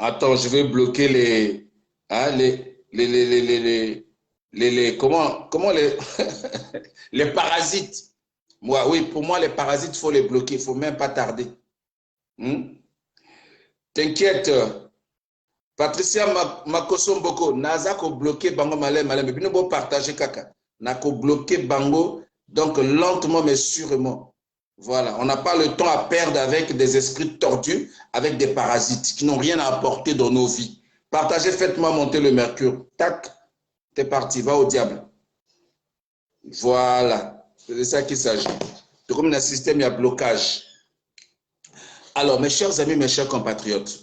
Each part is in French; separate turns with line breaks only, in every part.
Attends, je vais bloquer les... Hein, comment les... les parasites. Moi, oui, pour moi, les parasites, il faut les bloquer. Il ne faut même pas tarder. T'inquiète. Patricia Makosomboko, naza ko bloqué bango malem malem. Mais nous partager kaka. Na ko bloqué bango. Donc, lentement mais sûrement. Voilà. On n'a pas le temps à perdre avec des esprits tordus, avec des parasites qui n'ont rien à apporter dans nos vies. Partagez, faites-moi monter le mercure. Tac. T'es parti. Va au diable. Voilà. C'est de ça qu'il s'agit. Comme dans le système, il y a blocage. Alors, mes chers amis, mes chers compatriotes,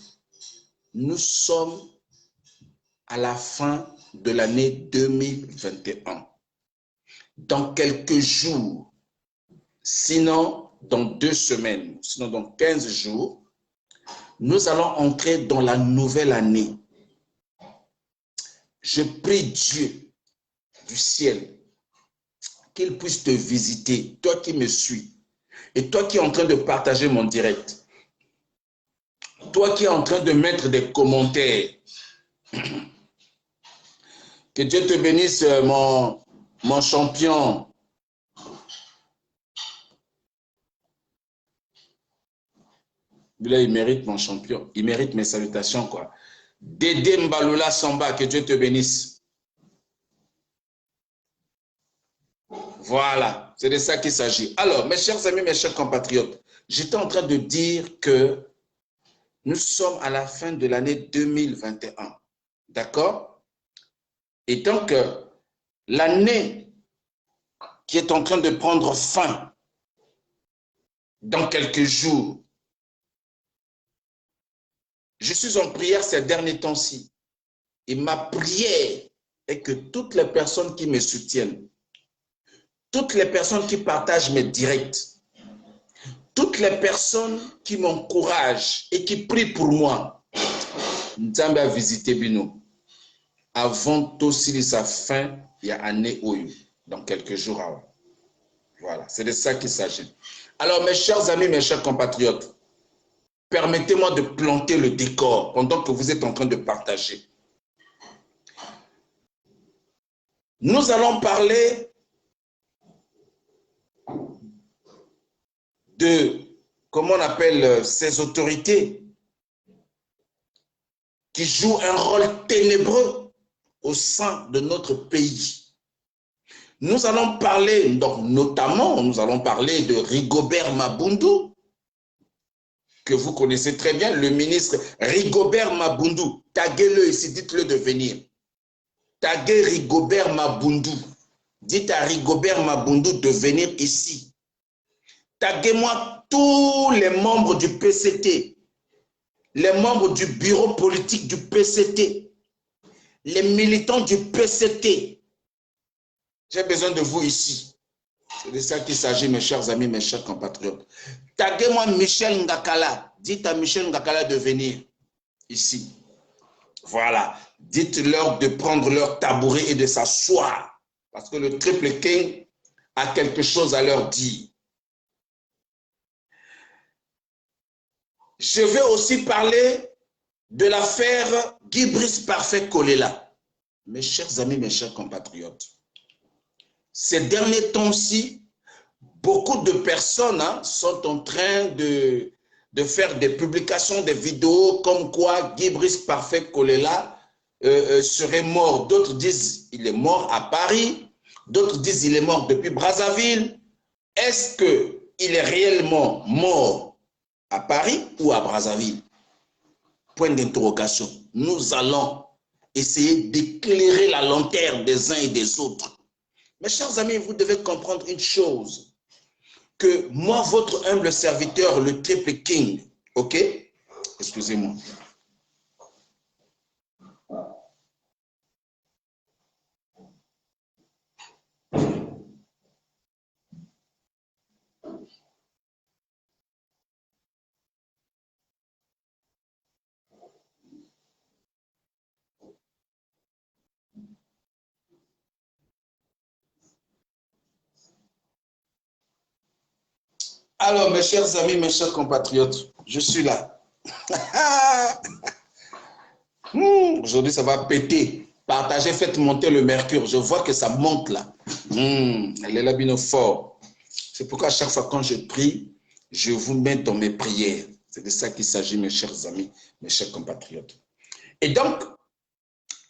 nous sommes à la fin de l'année 2021. Dans quelques jours, sinon dans 2 semaines, sinon dans 15 jours, nous allons entrer dans la nouvelle année. Je prie Dieu du ciel qu'il puisse te visiter, toi qui me suis, et toi qui es en train de partager mon direct, toi qui es en train de mettre des commentaires. Que Dieu te bénisse, mon champion. Là, il mérite mon champion. Il mérite mes salutations, quoi. Dédé Mbaloula Samba, que Dieu te bénisse. Voilà, c'est de ça qu'il s'agit. Alors, mes chers amis, mes chers compatriotes, j'étais en train de dire que nous sommes à la fin de l'année 2021. D'accord? Et donc, l'année qui est en train de prendre fin dans quelques jours, je suis en prière ces derniers temps-ci. Et ma prière est que toutes les personnes qui me soutiennent, toutes les personnes qui partagent mes directs, toutes les personnes qui m'encouragent et qui prient pour moi, Nzambe a visité Bino. Avant aussi sa fin, il y a année Oyo, dans quelques jours avant. Voilà, c'est de ça qu'il s'agit. Alors, mes chers amis, mes chers compatriotes, permettez-moi de planter le décor pendant que vous êtes en train de partager. Nous allons parler de, comment on appelle, ces autorités qui jouent un rôle ténébreux au sein de notre pays. Nous allons parler, donc notamment, nous allons parler de Rigobert Mabundu, que vous connaissez très bien, le ministre Rigobert Mabundu. Taguez-le ici, dites-le de venir. Taguez Rigobert Mabundu. Dites à Rigobert Mabundu de venir ici. Taguez-moi tous les membres du PCT, les membres du bureau politique du PCT, les militants du PCT. J'ai besoin de vous ici. C'est de ça qu'il s'agit, mes chers amis, mes chers compatriotes. Taguez-moi Michel Ngakala. Dites à Michel Ngakala de venir ici. Voilà. Dites-leur de prendre leur tabouret et de s'asseoir. Parce que le Triple King a quelque chose à leur dire. Je vais aussi parler de l'affaire Guy Brice Parfait Kolela. Mes chers amis, mes chers compatriotes, ces derniers temps-ci, beaucoup de personnes sont en train de faire des publications, des vidéos comme quoi Guy Brice Parfait Kolela serait mort. D'autres disent qu'il est mort à Paris, d'autres disent qu'il est mort depuis Brazzaville. Est-ce qu'il est réellement mort à Paris ou à Brazzaville? Point d'interrogation. Nous allons essayer d'éclairer la lanterne des uns et des autres. Mes chers amis, vous devez comprendre une chose, que moi, votre humble serviteur, le Triple King, ok? Excusez-moi. Alors, mes chers amis, mes chers compatriotes, je suis là. Aujourd'hui, ça va péter. Partagez, faites monter le mercure. Je vois que ça monte là. Elle est là bien fort. C'est pourquoi à chaque fois quand je prie, je vous mets dans mes prières. C'est de ça qu'il s'agit, mes chers amis, mes chers compatriotes. Et donc,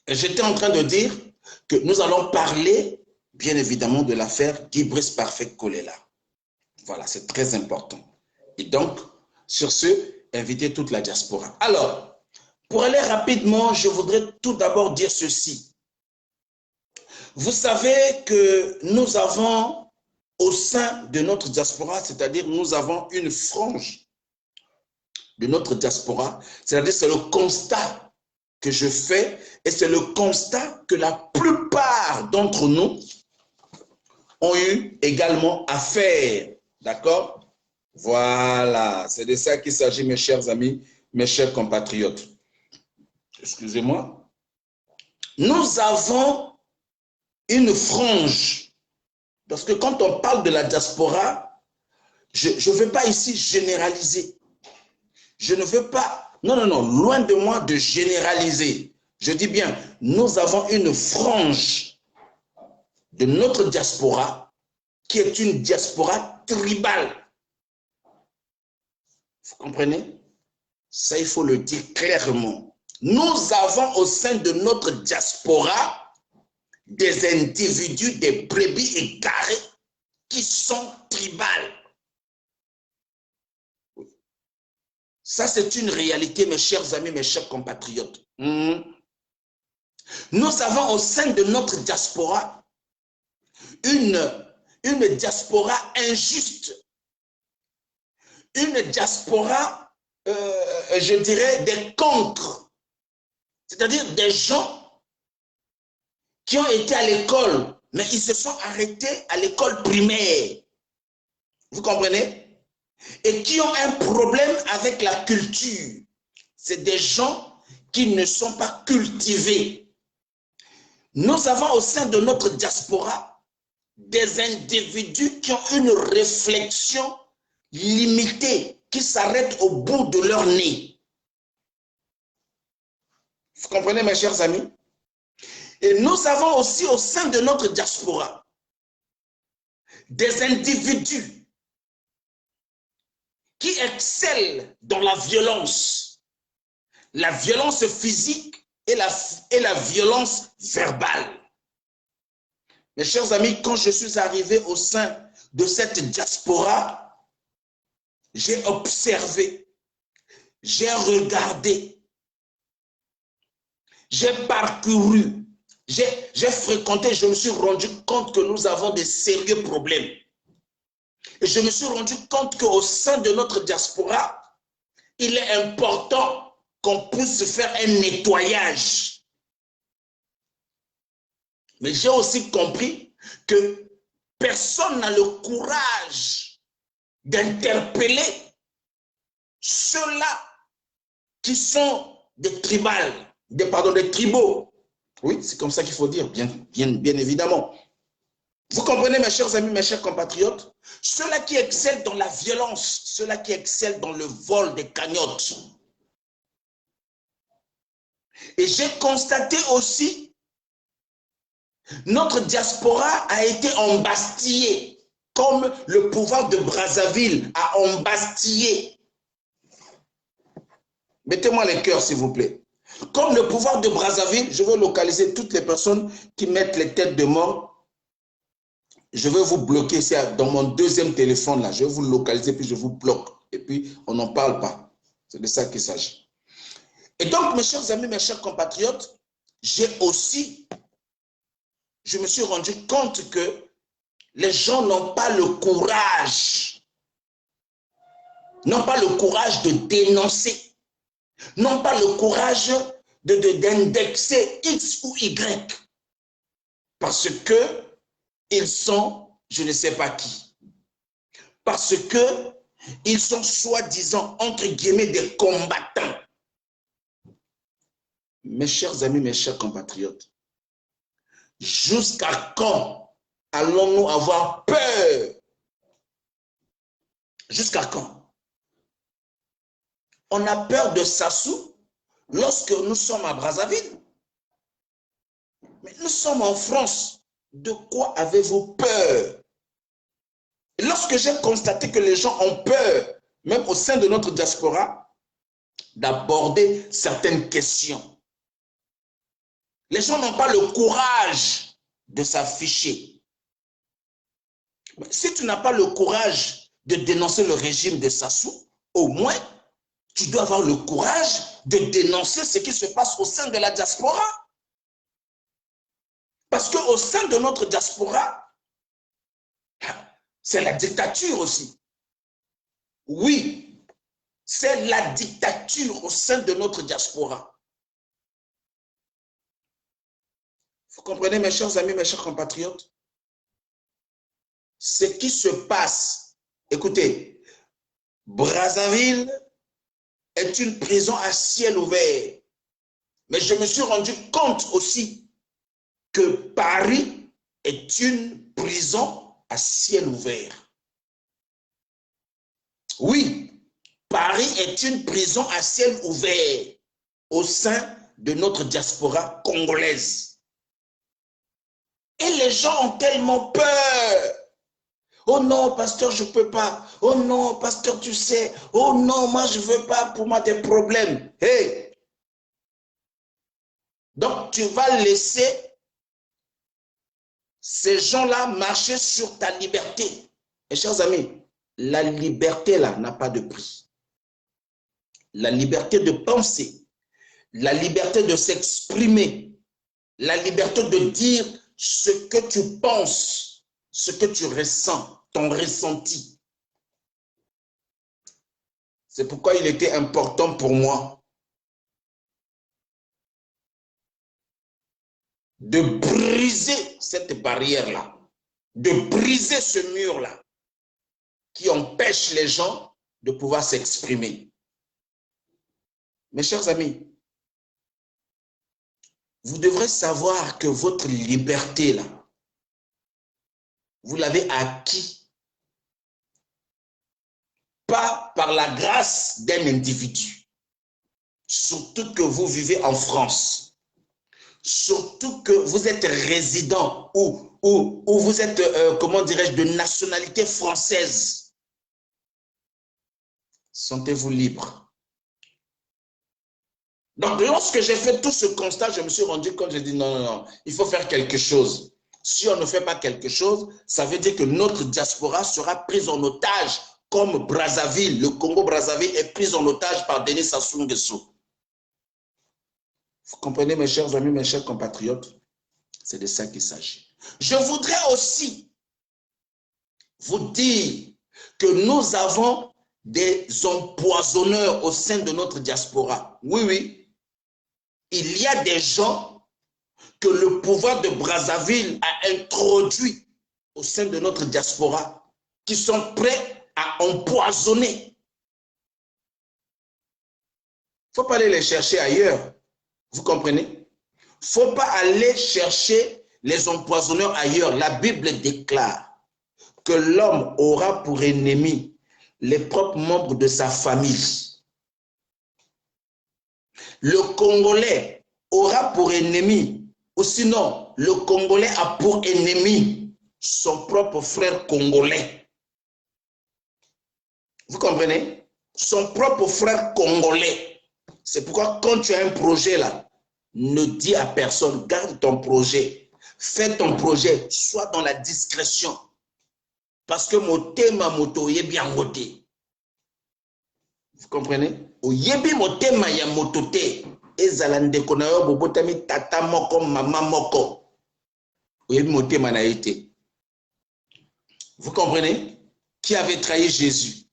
j'étais en train de dire que nous allons parler, bien évidemment, de l'affaire Guy-Brice Parfait Kolela. Voilà, c'est très important. Et donc, sur ce, inviter toute la diaspora. Alors, pour aller rapidement, je voudrais tout d'abord dire ceci. Vous savez que nous avons au sein de notre diaspora, c'est-à-dire nous avons une frange de notre diaspora, c'est-à-dire c'est le constat que je fais et c'est le constat que la plupart d'entre nous ont eu également à faire. D'accord? Voilà, c'est de ça qu'il s'agit, mes chers amis, mes chers compatriotes. Excusez-moi. Nous avons une frange, parce que quand on parle de la diaspora, je ne veux pas ici généraliser. Je ne veux pas, non, loin de moi de généraliser. Je dis bien, nous avons une frange de notre diaspora qui est une diaspora tribale. Vous comprenez? Ça, il faut le dire clairement. Nous avons au sein de notre diaspora des individus, des brebis égarés qui sont tribales. Ça, c'est une réalité, mes chers amis, mes chers compatriotes. Nous avons au sein de notre diaspora une diaspora injuste, une diaspora, je dirais, des cancres, c'est-à-dire des gens qui ont été à l'école, mais ils se sont arrêtés à l'école primaire. Vous comprenez? Et qui ont un problème avec la culture. C'est des gens qui ne sont pas cultivés. Nous avons au sein de notre diaspora des individus qui ont une réflexion limitée, qui s'arrêtent au bout de leur nez. Vous comprenez, mes chers amis? Et nous avons aussi au sein de notre diaspora des individus qui excellent dans la violence physique et la violence verbale. Mes chers amis, quand je suis arrivé au sein de cette diaspora, j'ai observé, j'ai regardé, j'ai parcouru, j'ai fréquenté, je me suis rendu compte que nous avons de sérieux problèmes. Et je me suis rendu compte qu'au sein de notre diaspora, il est important qu'on puisse faire un nettoyage. Mais j'ai aussi compris que personne n'a le courage d'interpeller ceux-là qui sont des tribaux. Oui, c'est comme ça qu'il faut dire, bien évidemment. Vous comprenez, mes chers amis, mes chers compatriotes? Ceux-là qui excellent dans la violence, ceux-là qui excellent dans le vol des cagnottes. Et j'ai constaté aussi, notre diaspora a été embastillée, comme le pouvoir de Brazzaville a embastillé. Mettez-moi les cœurs, s'il vous plaît. Comme le pouvoir de Brazzaville, je veux localiser toutes les personnes qui mettent les têtes de mort. Je vais vous bloquer, c'est dans mon deuxième téléphone là, je vais vous localiser puis je vous bloque et puis on n'en parle pas. C'est de ça qu'il s'agit. Et donc mes chers amis, mes chers compatriotes, je me suis rendu compte que les gens n'ont pas le courage, de dénoncer, n'ont pas le courage d'indexer X ou Y parce que ils sont, je ne sais pas qui. Parce que ils sont soi-disant, entre guillemets, des combattants. Mes chers amis, mes chers compatriotes, jusqu'à quand allons-nous avoir peur? Jusqu'à quand? On a peur de Sassou, lorsque nous sommes à Brazzaville. Mais nous sommes en France. De quoi avez-vous peur? Et lorsque j'ai constaté que les gens ont peur, même au sein de notre diaspora, d'aborder certaines questions, les gens n'ont pas le courage de s'afficher. Si tu n'as pas le courage de dénoncer le régime de Sassou, au moins, tu dois avoir le courage de dénoncer ce qui se passe au sein de la diaspora. Parce qu'au sein de notre diaspora, c'est la dictature aussi. Oui, c'est la dictature au sein de notre diaspora. Vous comprenez, mes chers amis, mes chers compatriotes? Ce qui se passe, écoutez, Brazzaville est une prison à ciel ouvert. Mais je me suis rendu compte aussi que Paris est une prison à ciel ouvert. Oui, Paris est une prison à ciel ouvert au sein de notre diaspora congolaise. Et les gens ont tellement peur. Oh non, pasteur, je ne peux pas. Oh non, pasteur, tu sais. Oh non, moi, je ne veux pas, pour moi, des problèmes. Hey! Donc, tu vas laisser ces gens-là marcher sur ta liberté. Et chers amis, la liberté, là, n'a pas de prix. La liberté de penser, la liberté de s'exprimer, la liberté de dire ce que tu penses, ce que tu ressens, ton ressenti. C'est pourquoi il était important pour moi de briser cette barrière-là, de briser ce mur-là qui empêche les gens de pouvoir s'exprimer. Mes chers amis, vous devrez savoir que votre liberté, là, vous l'avez acquis pas par la grâce d'un individu, surtout que vous vivez en France, surtout que vous êtes résident ou vous êtes, comment dirais-je, de nationalité française. Sentez-vous libre. Donc, lorsque j'ai fait tout ce constat, je me suis rendu compte, j'ai dit non, non, non, il faut faire quelque chose. Si on ne fait pas quelque chose, ça veut dire que notre diaspora sera prise en otage, comme Brazzaville, le Congo-Brazzaville est pris en otage par Denis Sassou Nguesso. Vous comprenez, mes chers amis, mes chers compatriotes? C'est de ça qu'il s'agit. Je voudrais aussi vous dire que nous avons des empoisonneurs au sein de notre diaspora. Oui, oui. Il y a des gens que le pouvoir de Brazzaville a introduit au sein de notre diaspora qui sont prêts à empoisonner. Il ne faut pas aller les chercher ailleurs. Vous comprenez? Il ne faut pas aller chercher les empoisonneurs ailleurs. La Bible déclare que l'homme aura pour ennemi les propres membres de sa famille. Le Congolais aura pour ennemi, ou sinon, le Congolais a pour ennemi son propre frère congolais. Vous comprenez? Son propre frère congolais. C'est pourquoi quand tu as un projet là, ne dis à personne, garde ton projet. Fais ton projet, sois dans la discrétion. Parce que motema moto yebi en moté. Vous comprenez? O yebi motema ya motote. Ezala ndeko na yo bobotami tata moko mama moko. O yebi motema na été. Vous comprenez? Qui avait trahi Jésus?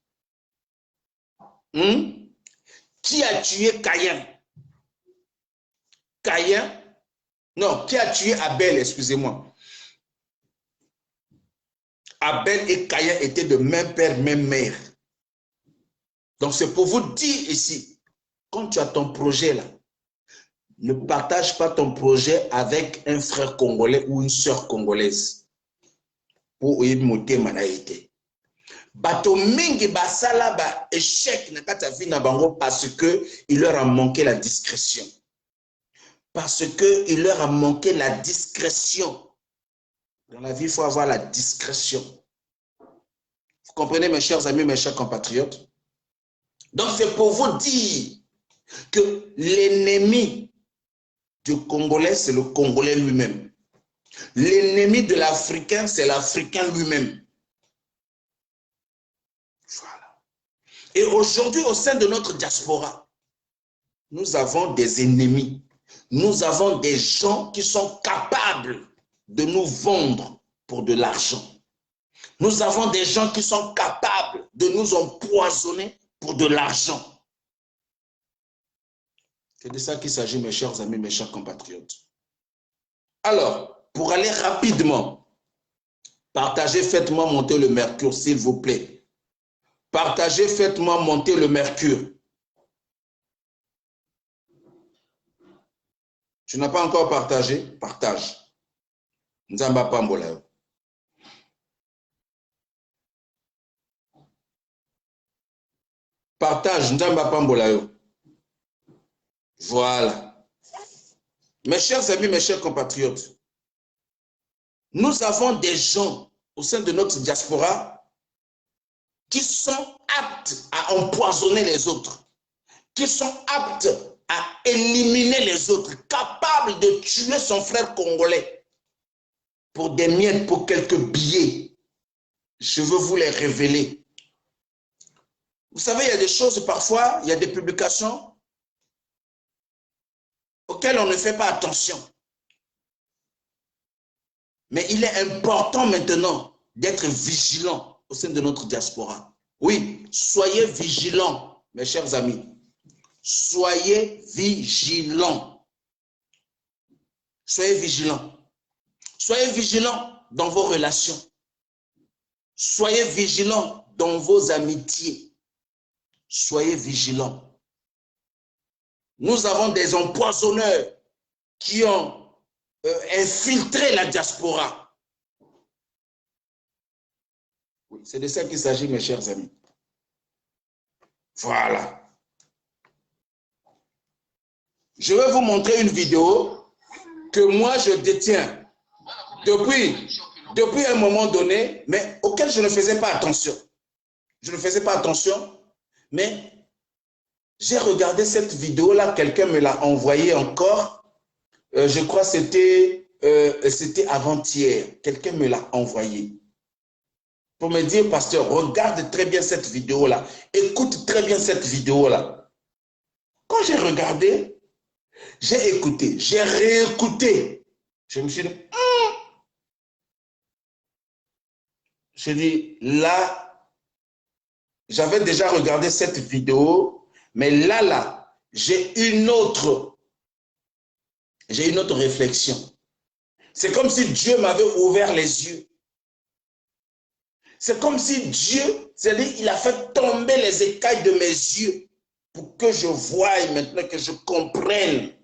Qui a tué Caïn? Caïn? Non, qui a tué Abel, excusez-moi. Abel et Caïn étaient de même père, même mère. Donc c'est pour vous dire ici, quand tu as ton projet là, ne partage pas ton projet avec un frère congolais ou une sœur congolaise. Pour y monter manaïté. bato mingi basala ba échec na kati ya vie na bango parce que il leur a manqué la discrétion. Parce que il leur a manqué la discrétion. Dans la vie, il faut avoir la discrétion. Vous comprenez, mes chers amis, mes chers compatriotes? Donc, c'est pour vous dire que l'ennemi du Congolais, c'est le Congolais lui-même. L'ennemi de l'Africain, c'est l'Africain lui-même. Voilà. Et aujourd'hui, au sein de notre diaspora, nous avons des ennemis. Nous avons des gens qui sont capables de nous vendre pour de l'argent. Nous avons des gens qui sont capables de nous empoisonner pour de l'argent. C'est de ça qu'il s'agit, mes chers amis, mes chers compatriotes. Alors, pour aller rapidement, partagez, faites-moi monter le mercure, s'il vous plaît. Partagez, faites-moi monter le mercure. Tu n'as pas encore partagé? Partage. Nzamba Pambola. Partage, Nzamba Pambola. Voilà. Mes chers amis, mes chers compatriotes, nous avons des gens au sein de notre diaspora qui sont aptes à empoisonner les autres, qui sont aptes à éliminer les autres, capables de tuer son frère congolais pour des miettes, pour quelques billets. Je veux vous les révéler. Vous savez, il y a des choses, parfois, il y a des publications auxquelles on ne fait pas attention. Mais il est important maintenant d'être vigilant au sein de notre diaspora. Oui, soyez vigilants, mes chers amis. Soyez vigilants. Soyez vigilants. Soyez vigilants dans vos relations. Soyez vigilants dans vos amitiés. Soyez vigilants. Nous avons des empoisonneurs qui ont infiltré la diaspora. Oui, c'est de ça qu'il s'agit, mes chers amis. Voilà. Je vais vous montrer une vidéo que moi je détiens depuis un moment donné, mais auquel je ne faisais pas attention. Je ne faisais pas attention, mais j'ai regardé cette vidéo-là, quelqu'un me l'a envoyée encore. Je crois que c'était avant-hier. Quelqu'un me l'a envoyé. Pour me dire, pasteur, regarde très bien cette vidéo-là. Écoute très bien cette vidéo-là. Quand j'ai regardé, j'ai écouté, j'ai réécouté. Je me suis dit, j'ai dit, là, j'avais déjà regardé cette vidéo, mais là, j'ai une autre réflexion. C'est comme si Dieu m'avait ouvert les yeux. C'est comme si Dieu, c'est-à-dire, il a fait tomber les écailles de mes yeux pour que je voie maintenant, que je comprenne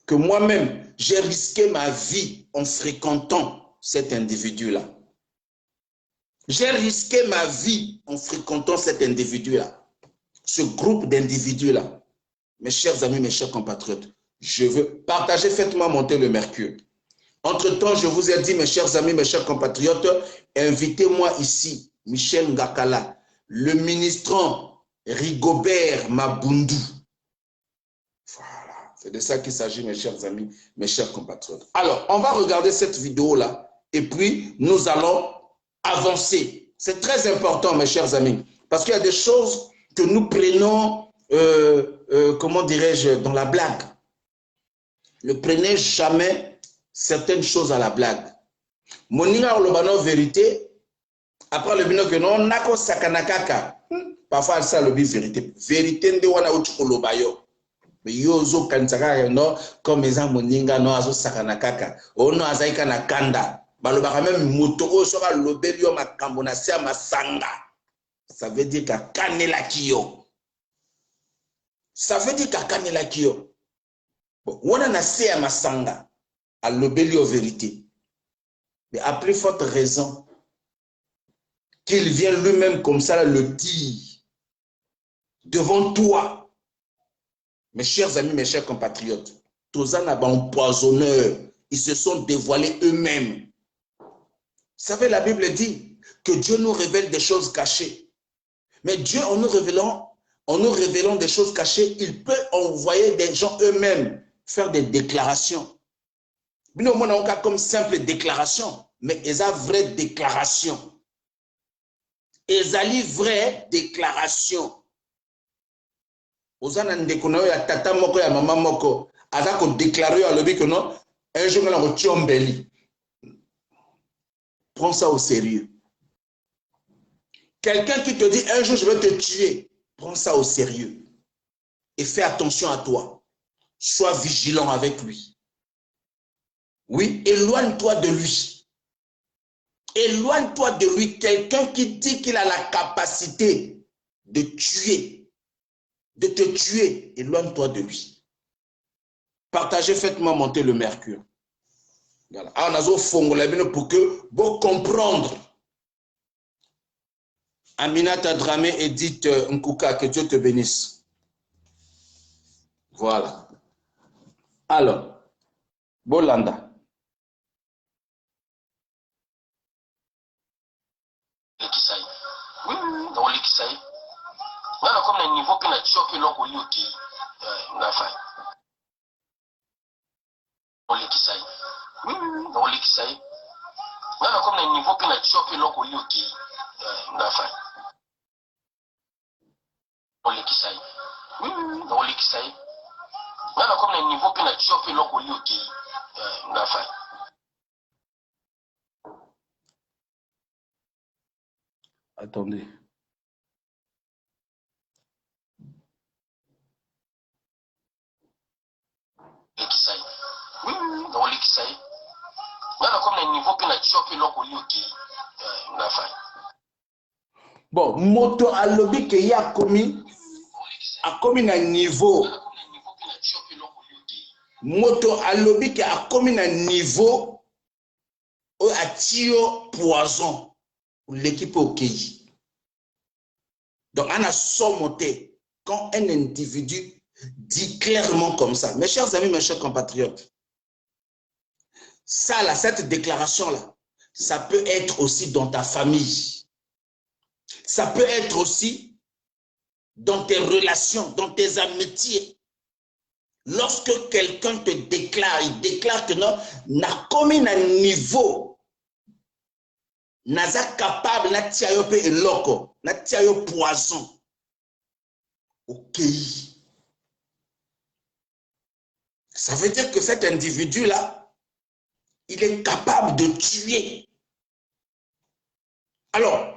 que moi-même, j'ai risqué ma vie en fréquentant cet individu-là. J'ai risqué ma vie en fréquentant cet individu-là, ce groupe d'individus-là. Mes chers amis, mes chers compatriotes, je veux partager, faites-moi monter le mercure. Entre-temps, je vous ai dit, mes chers amis, mes chers compatriotes, invitez-moi ici, Michel Ngakala, le ministrant Rigobert Mabundu. Voilà, c'est de ça qu'il s'agit, mes chers amis, mes chers compatriotes. Alors, on va regarder cette vidéo-là et puis nous allons avancer. C'est très important, mes chers amis, parce qu'il y a des choses que nous prenons, comment dirais-je, dans la blague. Ne prenez jamais certaines choses à la blague. Moninga olobano vérité, après le bino que non, nako sakanakaka. Parfois, ça le vérité. Vérité nde wana uchi olobayo. Mais yozo kansaka no, comme eza moninga no azo sakanakaka. Ono azaika na kanda. Balobaka même moto o soka lobeli yo makambo na sia masanga. Ça veut dire ka kanela kiyo. Ça veut dire ka kanela kiyo. Bon, wana na sia masanga. À l'obéli aux vérités. Mais à plus forte raison, qu'il vienne lui-même comme ça le dire devant toi. Mes chers amis, mes chers compatriotes, tous en empoisonneurs, ils se sont dévoilés eux-mêmes. Vous savez, la Bible dit que Dieu nous révèle des choses cachées. Mais Dieu, en nous révélant des choses cachées, il peut envoyer des gens eux-mêmes faire des déclarations. Nous, on a comme simple déclaration, mais ils ont vraie déclaration. Ils ont vraie déclaration. Aux anandékono ya tata moko ya maman moko, aza ko déclarer à l'objet que non, un jour on va tuer. Prends ça au sérieux. Quelqu'un qui te dit un jour je vais te tuer, prends ça au sérieux. Et fais attention à toi. Sois vigilant avec lui. Oui, éloigne-toi de lui. Éloigne-toi de lui. Quelqu'un qui dit qu'il a la capacité de tuer, de te tuer, éloigne-toi de lui. Partagez, faites-moi monter le mercure. Voilà. On a pour que vous comprendre. Aminata Dramé, Edith Nkouka, que Dieu te bénisse. Voilà. Alors, Bolanda.
Oui, dans l'Ikisai. Voilà, comme un niveau que tu as l'on a eu, n'a fait. Dans l'Ikisai. Oui, dans l'Ikisai. Voilà, comme un niveau que tu as l'on a eu, n'a fait. Dans l'Ikisai. Oui, dans l'Ikisai. Voilà, comme un niveau que tu as l'on a eu, n'a fait.
Attendez.
L'Ikisai. Oui, dans l'Ikisai. Voilà, comme un niveau que tu as l'on a eu, n'a fait.
Bon, moto à lobby que y a commis na niveau. Moto à lobby qui a commis na niveau a tio poison pour l'équipe au Kiji. Donc, on a surmonté quand un individu dit clairement comme ça. Mes chers amis, mes chers compatriotes, ça là, cette déclaration-là, ça peut être aussi dans ta famille. Ça peut être aussi dans tes relations, dans tes amitiés. Lorsque quelqu'un te déclare, il déclare que non, n'a commis un niveau, n'a pas capable, n'a tiayo pe eloko, n'a tiayo poison. Ok. Ça veut dire que cet individu-là, il est capable de tuer. Alors,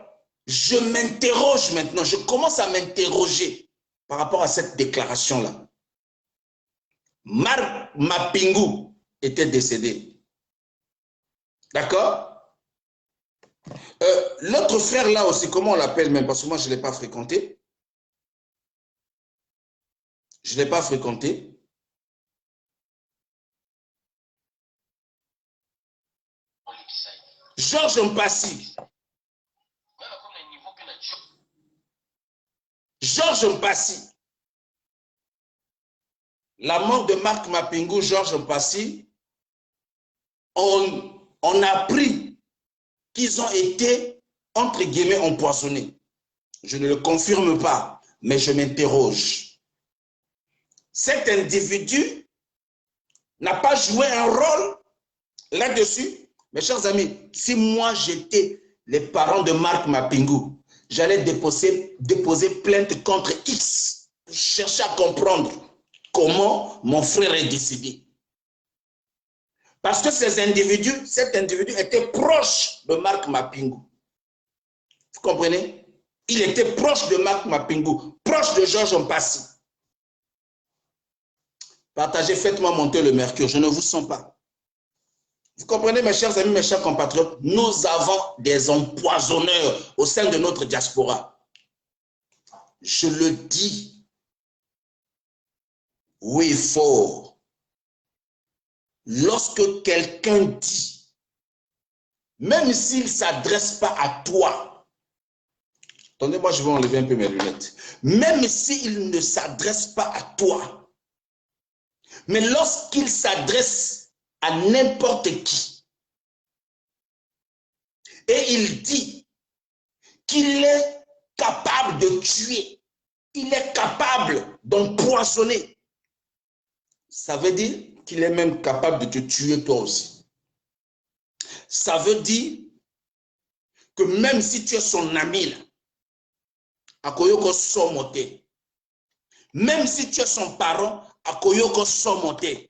je m'interroge maintenant, je commence à m'interroger par rapport à cette déclaration-là. Marc Mapingu était décédé. D'accord? L'autre frère là aussi, comment on l'appelle même? Parce que moi, je ne l'ai pas fréquenté. Je ne l'ai pas fréquenté. Georges Mpassi. Georges Mpassi. La mort de Marc Mapingu, Georges Mpassi, on a appris qu'ils ont été, entre guillemets, empoisonnés. Je ne le confirme pas, mais je m'interroge. Cet individu n'a pas joué un rôle là-dessus. Mes chers amis, si moi j'étais les parents de Marc Mapingu, j'allais déposer plainte contre X pour chercher à comprendre comment mon frère est décédé. Parce que cet individu était proche de Marc Mapingu. Vous comprenez? Il était proche de Marc Mapingu, proche de Georges Mpassi. Partagez, faites-moi monter le mercure, je ne vous sens pas. Vous comprenez, mes chers amis, mes chers compatriotes, nous avons des empoisonneurs au sein de notre diaspora. Je le dis, oui, fort. Lorsque quelqu'un dit, même s'il ne s'adresse pas à toi, Attendez, moi je vais enlever un peu mes lunettes. Même s'il ne s'adresse pas à toi, mais lorsqu'il s'adresse à n'importe qui, et il dit qu'il est capable de tuer, il est capable d'empoisonner, ça veut dire qu'il est même capable de te tuer toi aussi. Ça veut dire que même si tu es son ami, là, akoyoko somote. Même si tu es son parent, akoyoko somote.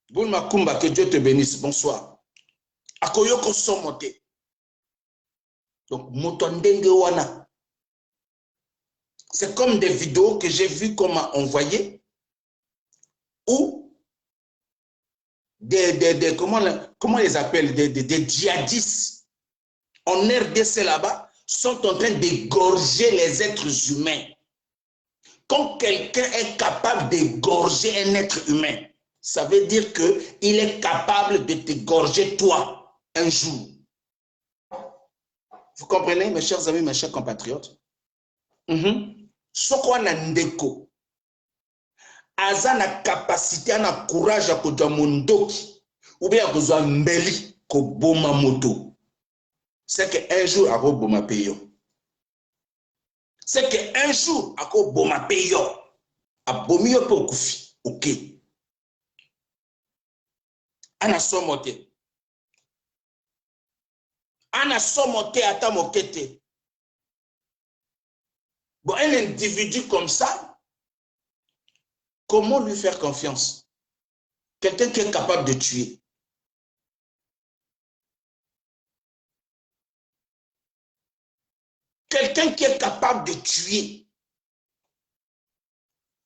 Boulma Kumba, que Dieu te bénisse. Bonsoir. Akoyoko somote. Donc, motondenge wana. C'est comme des vidéos que j'ai vues qu'on m'a envoyées où comment les appelle, des djihadistes en RDC là-bas sont en train d'égorger les êtres humains. Quand quelqu'un est capable d'égorger un être humain, ça veut dire qu'il est capable de t'égorger toi un jour. Vous comprenez, mes chers amis, mes chers compatriotes? Soko na ndeko aza na capacité na courage ya kodwa mondoki ou bien kozwa mbeli koboma moto. C'est qu'un jour akoboma peyo. C'est qu'un jour akoboma peyo. Abomi yo po kufi. OK. Ana somote. Ana somote ata mokete. Bon, un individu comme ça, comment lui faire confiance? Quelqu'un qui est capable de tuer. Quelqu'un qui est capable de tuer.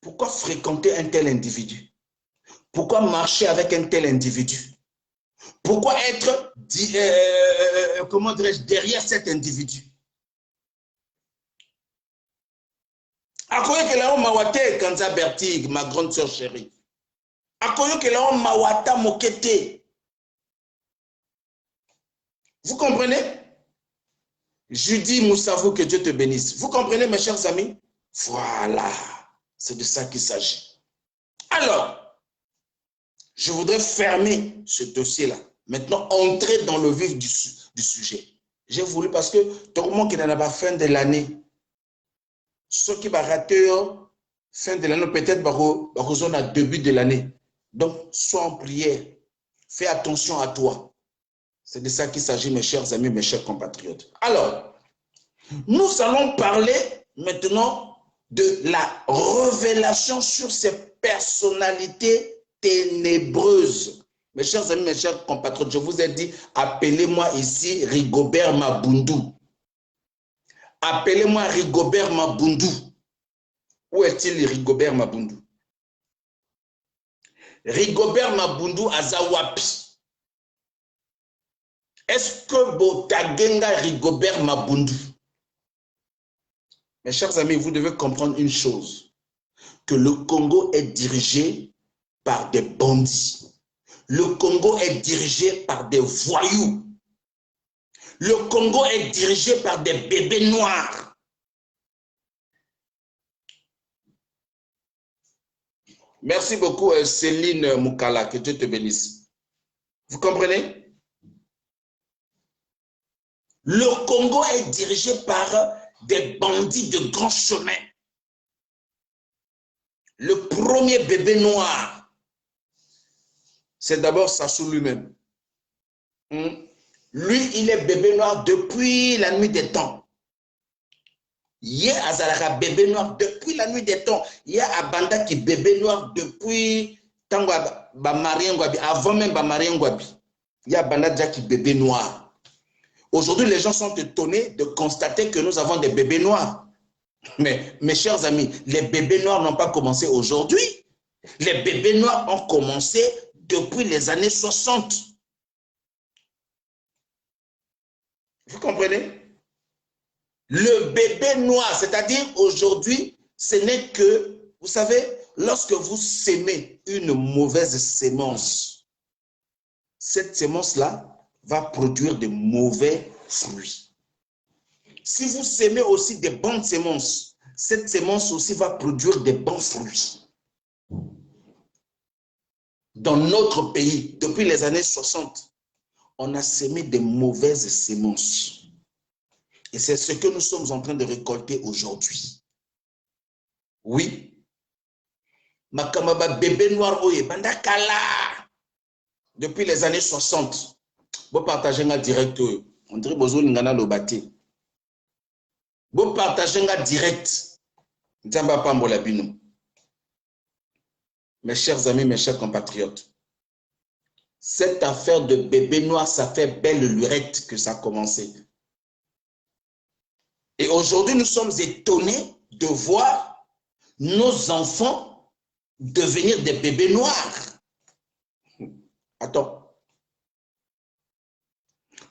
Pourquoi fréquenter un tel individu? Pourquoi marcher avec un tel individu? Pourquoi être comment dirais-je, derrière cet individu? Akoyo ke la mawate Kanza Bertig, ma grande sœur chérie. Akoyo ke la mawata mokete. Vous comprenez? Judy Moussavou, que Dieu te bénisse. Vous comprenez, mes chers amis? Voilà, c'est de ça qu'il s'agit. Alors, je voudrais fermer ce dossier-là. Maintenant, entrer dans le vif du sujet. J'ai voulu parce que tout le monde qui n'en a pas fin de l'année, ceux qui vont rater fin de l'année, peut-être à début de l'année. Donc, sois en prière. Fais attention à toi. C'est de ça qu'il s'agit, mes chers amis, mes chers compatriotes. Alors, nous allons parler maintenant de la révélation sur ces personnalités ténébreuses. Mes chers amis, mes chers compatriotes, je vous ai dit, appelez-moi ici Rigobert Mabundu. Appelez-moi Rigobert Mabundu. Où est-il Rigobert Mabundu? Rigobert Mabundu Azawapi. Est-ce que Botagenga Rigobert Mabundu? Mes chers amis, vous devez comprendre une chose, que le Congo est dirigé par des bandits. Le Congo est dirigé par des voyous. Le Congo est dirigé par des bébés noirs. Merci beaucoup, Céline Moukala, que Dieu te bénisse. Vous comprenez? Le Congo est dirigé par des bandits de grand chemin. Le premier bébé noir, c'est d'abord Sassou lui-même. Lui, il est bébé noir depuis la nuit des temps. Il y a Azalaka bébé noir depuis la nuit des temps. Il y a Abanda qui est bébé noir depuis avant même Bamarien Ngwabi. Il y a Abanda déjà qui est bébé noir. Aujourd'hui, les gens sont étonnés de constater que nous avons des bébés noirs. Mais mes chers amis, les bébés noirs n'ont pas commencé aujourd'hui. Les bébés noirs ont commencé depuis les années 60. Vous comprenez? Le bébé noir, c'est-à-dire aujourd'hui, ce n'est que, vous savez, lorsque vous sémez une mauvaise sémence, cette sémence-là va produire de mauvais fruits. Si vous semez aussi des bonnes semences, cette semence aussi va produire des bons fruits. Dans notre pays, depuis les années 60, on a semé des mauvaises semences. Et c'est ce que nous sommes en train de récolter aujourd'hui. Oui. Makamaba bébé noir oye, bandakala. Depuis les années 60, vous partagez un direct. On dirait que vous avez le bâti. Vous partagez un direct. Mes chers amis, mes chers compatriotes, cette affaire de bébé noir, ça fait belle lurette que ça a commencé. Et aujourd'hui, nous sommes étonnés de voir nos enfants devenir des bébés noirs. Attends.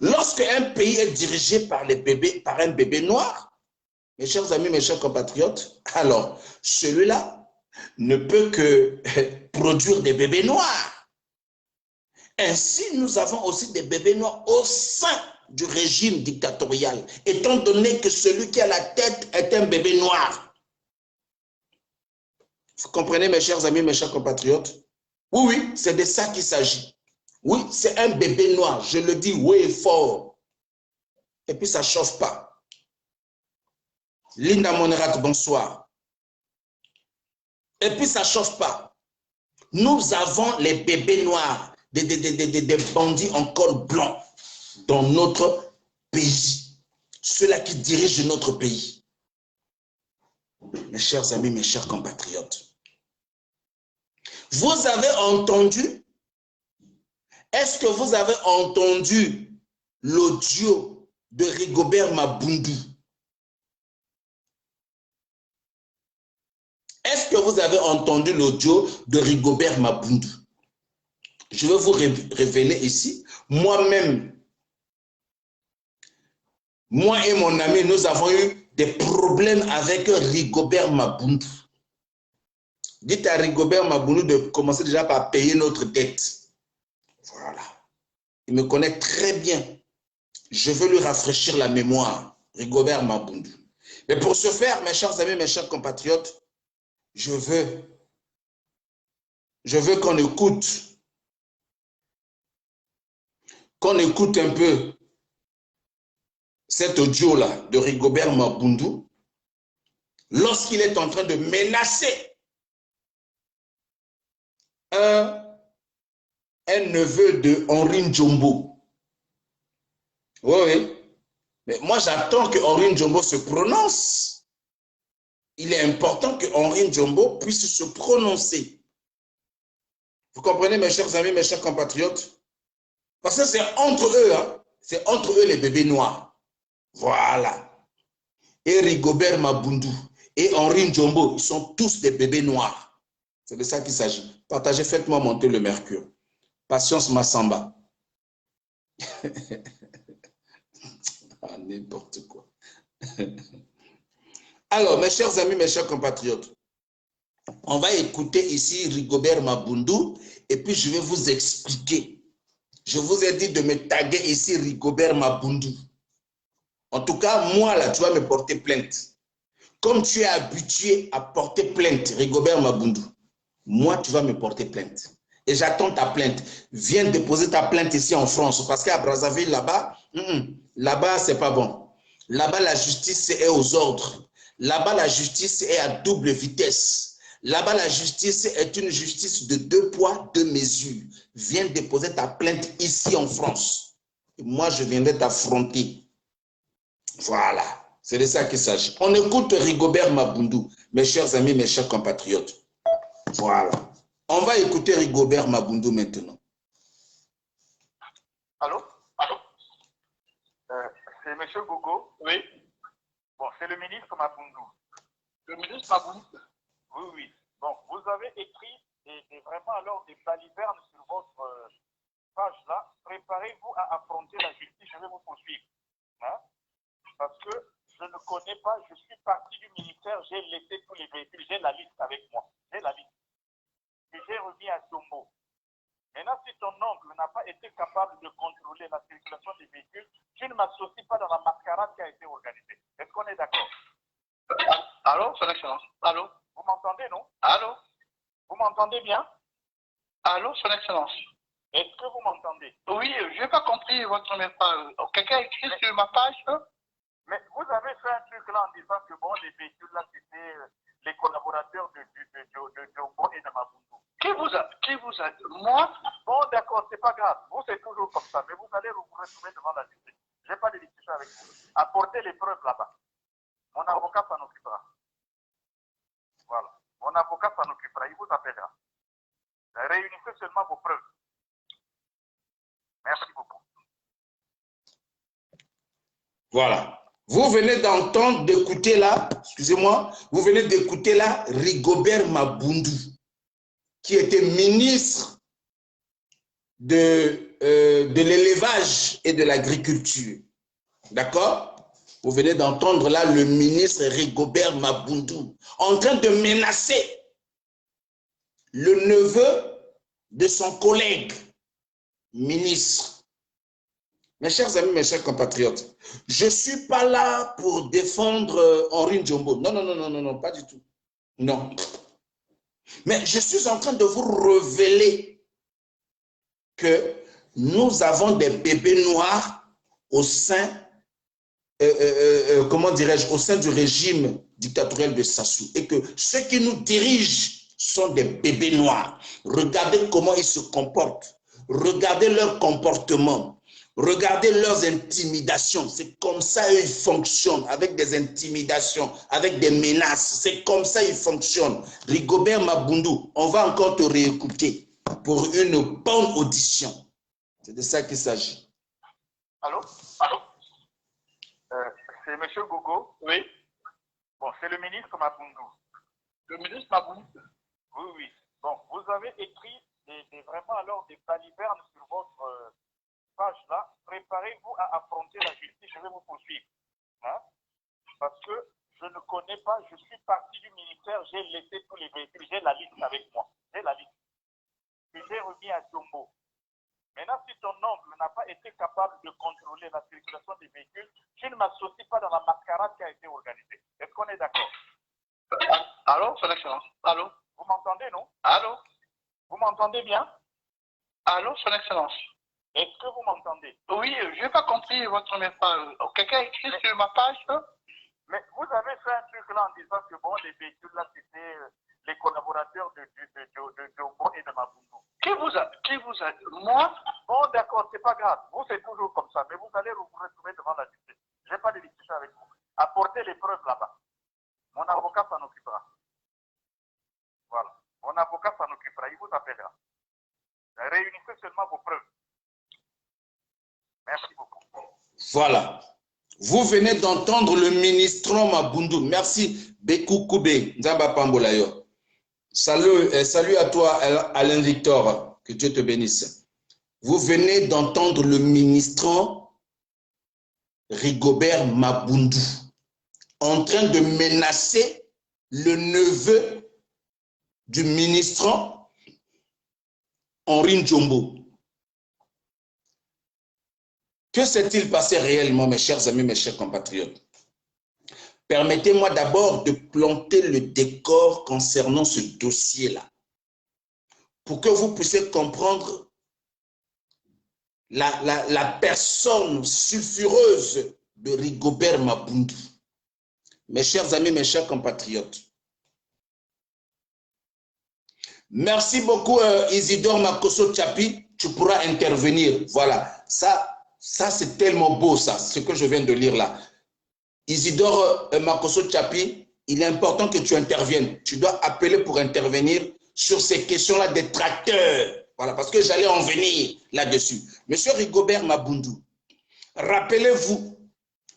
Lorsque un pays est dirigé par un bébé noir, mes chers amis, mes chers compatriotes, alors celui-là ne peut que produire des bébés noirs. Ainsi, nous avons aussi des bébés noirs au sein du régime dictatorial, étant donné que celui qui a la tête est un bébé noir. Vous comprenez, mes chers amis, mes chers compatriotes? Oui, oui, c'est de ça qu'il s'agit. Oui, c'est un bébé noir, je le dis haut et fort. Et puis ça ne chauffe pas. Linda Monerat, bonsoir. Et puis ça ne chauffe pas. Nous avons les bébés noirs, des bandits en col blanc dans notre pays. Ceux-là qui dirigent notre pays. Mes chers amis, mes chers compatriotes. Vous avez entendu? Est-ce que vous avez entendu l'audio de Rigobert Mabundu? Est-ce que vous avez entendu l'audio de Rigobert Mabundu? Je vais vous révéler ici. Moi-même, moi et mon ami, nous avons eu des problèmes avec Rigobert Mabundu. Dites à Rigobert Mabundu de commencer déjà par payer notre dette. Voilà. Il me connaît très bien. Je veux lui rafraîchir la mémoire, Rigobert Mabundu. Mais pour ce faire, mes chers amis, mes chers compatriotes, je veux qu'on écoute un peu cet audio-là de Rigobert Mabundu lorsqu'il est en train de menacer un neveu de Henri Njombo. Oui, oui. Mais moi, j'attends que Henri Njombo se prononce. Il est important que Henri Njombo puisse se prononcer. Vous comprenez, mes chers amis, mes chers compatriotes? Parce que c'est entre eux, hein? C'est entre eux les bébés noirs. Voilà. Et Rigobert Mabundu et Henri Njombo, ils sont tous des bébés noirs. C'est de ça qu'il s'agit. Partagez, faites-moi monter le mercure. Patience Massamba. Ah, n'importe quoi. Alors, mes chers amis, mes chers compatriotes, on va écouter ici Rigobert Mabundu et puis je vais vous expliquer. Je vous ai dit de me taguer ici Rigobert Mabundu. En tout cas, moi, là, tu vas me porter plainte. Comme tu es habitué à porter plainte, Rigobert Mabundu, moi, tu vas me porter plainte. Et j'attends ta plainte. Viens déposer ta plainte ici en France. Parce qu'à Brazzaville, là-bas, là-bas, c'est pas bon. Là-bas, la justice est aux ordres. Là-bas, la justice est à double vitesse. Là-bas, la justice est une justice de 2 poids, 2 mesures. Viens déposer ta plainte ici en France. Et moi, je viendrai t'affronter. Voilà. C'est de ça qu'il s'agit. On écoute Rigobert Mabundu, mes chers amis, mes chers compatriotes. Voilà. On va écouter Rigobert Mabundu maintenant.
Allô? Allô? C'est M. Gogo? Oui. Bon, c'est le ministre Mabundu. Le ministre Mabundu? Oui, oui. Bon, vous avez écrit vraiment alors des balivernes sur votre page là. Préparez-vous à affronter la justice, je vais vous poursuivre. Hein? Parce que je ne connais pas, je suis parti du ministère, j'ai laissé tous les véhicules, j'ai la liste avec moi. J'ai la liste. Et j'ai remis à Sombo. Maintenant, si ton oncle n'a pas été capable de contrôler la circulation des véhicules, tu ne m'associes pas dans la mascarade qui a été organisée. Est-ce qu'on est d'accord?
Allô, son excellence. Allô?
Vous m'entendez, non?
Allô?
Vous m'entendez bien?
Allô, son excellence.
Est-ce que vous m'entendez?
Oui, je n'ai pas compris votre message. Quelqu'un a écrit sur ma page?
Mais vous avez fait un truc là en disant que bon, les véhicules là, c'était les collaborateurs de Jombo et de Mabundu.
Qui vous a... Moi?
Bon, d'accord, c'est pas grave. Vous, c'est toujours comme ça. Mais vous allez vous retrouver devant la justice. Je n'ai pas de discussion avec vous. Apportez les preuves là-bas. Mon avocat s'en occupera. Voilà. Mon avocat s'en occupera. Il vous appellera. Réunissez seulement vos preuves. Merci beaucoup.
Voilà. Vous venez d'entendre, d'écouter là, excusez-moi, vous venez d'écouter là Rigobert Mabundu, qui était ministre de l'élevage et de l'agriculture. D'accord? Vous venez d'entendre là le ministre Rigobert Mabundu en train de menacer le neveu de son collègue ministre. Mes chers amis, mes chers compatriotes, je ne suis pas là pour défendre Henri Jombo. Non, non, non, non, non, non, pas du tout. Non. Mais je suis en train de vous révéler que nous avons des bébés noirs au sein, comment dirais-je, au sein du régime dictatorial de Sassou. Et que ceux qui nous dirigent sont des bébés noirs. Regardez comment ils se comportent. Regardez leur comportement. Regardez leurs intimidations. C'est comme ça qu'ils fonctionnent, avec des intimidations, avec des menaces. C'est comme ça qu'ils fonctionnent. Rigobert Mabundu, on va encore te réécouter pour une bonne audition. C'est de ça qu'il s'agit.
Allô? Allô? C'est M. Gogo?
Oui.
Bon, c'est le ministre Mabundu.
Le ministre Mabundu?
Oui, oui. Bon, vous avez écrit vraiment alors des balivernes sur votre page là. Préparez-vous à affronter la justice. Je vais vous poursuivre. Hein? Parce que je ne connais pas, je suis parti du ministère, j'ai laissé tous les véhicules, j'ai la liste avec moi. J'ai la liste. Et j'ai remis à Jombo. Maintenant, si ton oncle n'a pas été capable de contrôler la circulation des véhicules, tu ne m'associes pas dans la mascarade qui a été organisée. Est-ce qu'on est d'accord?
Allô, son excellence. Allô?
Vous m'entendez, non?
Allô?
Vous m'entendez bien?
Allô, son excellence.
Est-ce que vous m'entendez?
Oui, je n'ai pas compris votre message. Quelqu'un a écrit sur ma page?
Mais vous avez fait un truc là en disant que bon, les véhicules là, c'était les collaborateurs de Jombo et de Mabundu.
Qui vous a... Moi?
Bon, d'accord, c'est pas grave. Vous, c'est toujours comme ça. Mais vous allez vous retrouver devant la justice. Je n'ai pas de discussion avec vous. Apportez les preuves là-bas. Mon avocat s'en occupera. Voilà. Mon avocat s'en occupera. Il vous appellera. Réunissez seulement vos preuves. Merci beaucoup.
Voilà. Vous venez d'entendre le ministrant Mabundu. Merci. Bekou Koube. Nzamba Pambolayo. Salut à toi, Alain Victor. Que Dieu te bénisse. Vous venez d'entendre le ministrant Rigobert Mabundu en train de menacer le neveu du ministrant Henri Jombo. Que s'est-il passé réellement, mes chers amis, mes chers compatriotes? Permettez-moi d'abord de planter le décor concernant ce dossier-là, pour que vous puissiez comprendre la personne sulfureuse de Rigobert Mabundu. Mes chers amis, mes chers compatriotes, merci beaucoup Isidore Makoso Tchapi, tu pourras intervenir. Voilà, ça c'est tellement beau ça, ce que je viens de lire là. Isidore Makoso Tchapi, il est important que tu interviennes. Tu dois appeler pour intervenir sur ces questions-là des tracteurs. Voilà, parce que j'allais en venir là-dessus. Monsieur Rigobert Mabundu, rappelez-vous,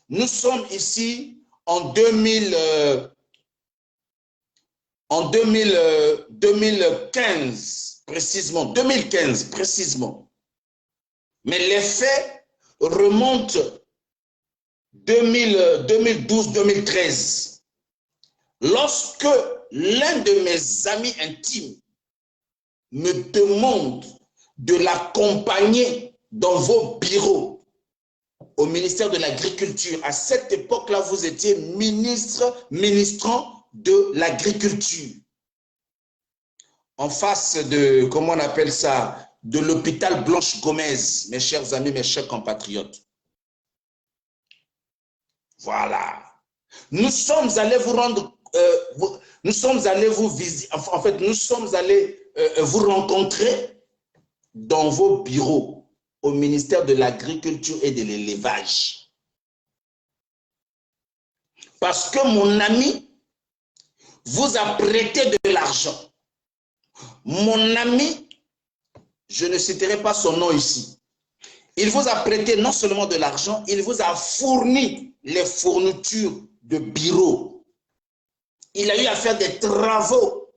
nous sommes ici en 2015 précisément, 2015 précisément. Mais les faits remontent 2012-2013. Lorsque l'un de mes amis intimes me demande de l'accompagner dans vos bureaux au ministère de l'Agriculture. À cette époque-là, vous étiez ministrant de l'Agriculture. En face de, comment on appelle ça, de l'hôpital Blanche Gomez, mes chers amis, mes chers compatriotes. Voilà. Nous sommes allés vous rendre, nous sommes allés vous visiter, en fait, nous sommes allés vous rencontrer dans vos bureaux au ministère de l'Agriculture et de l'Élevage. Parce que mon ami vous a prêté de l'argent. Mon ami, je ne citerai pas son nom ici, il vous a prêté non seulement de l'argent, il vous a fourni les fournitures de bureau. Il a eu à faire des travaux.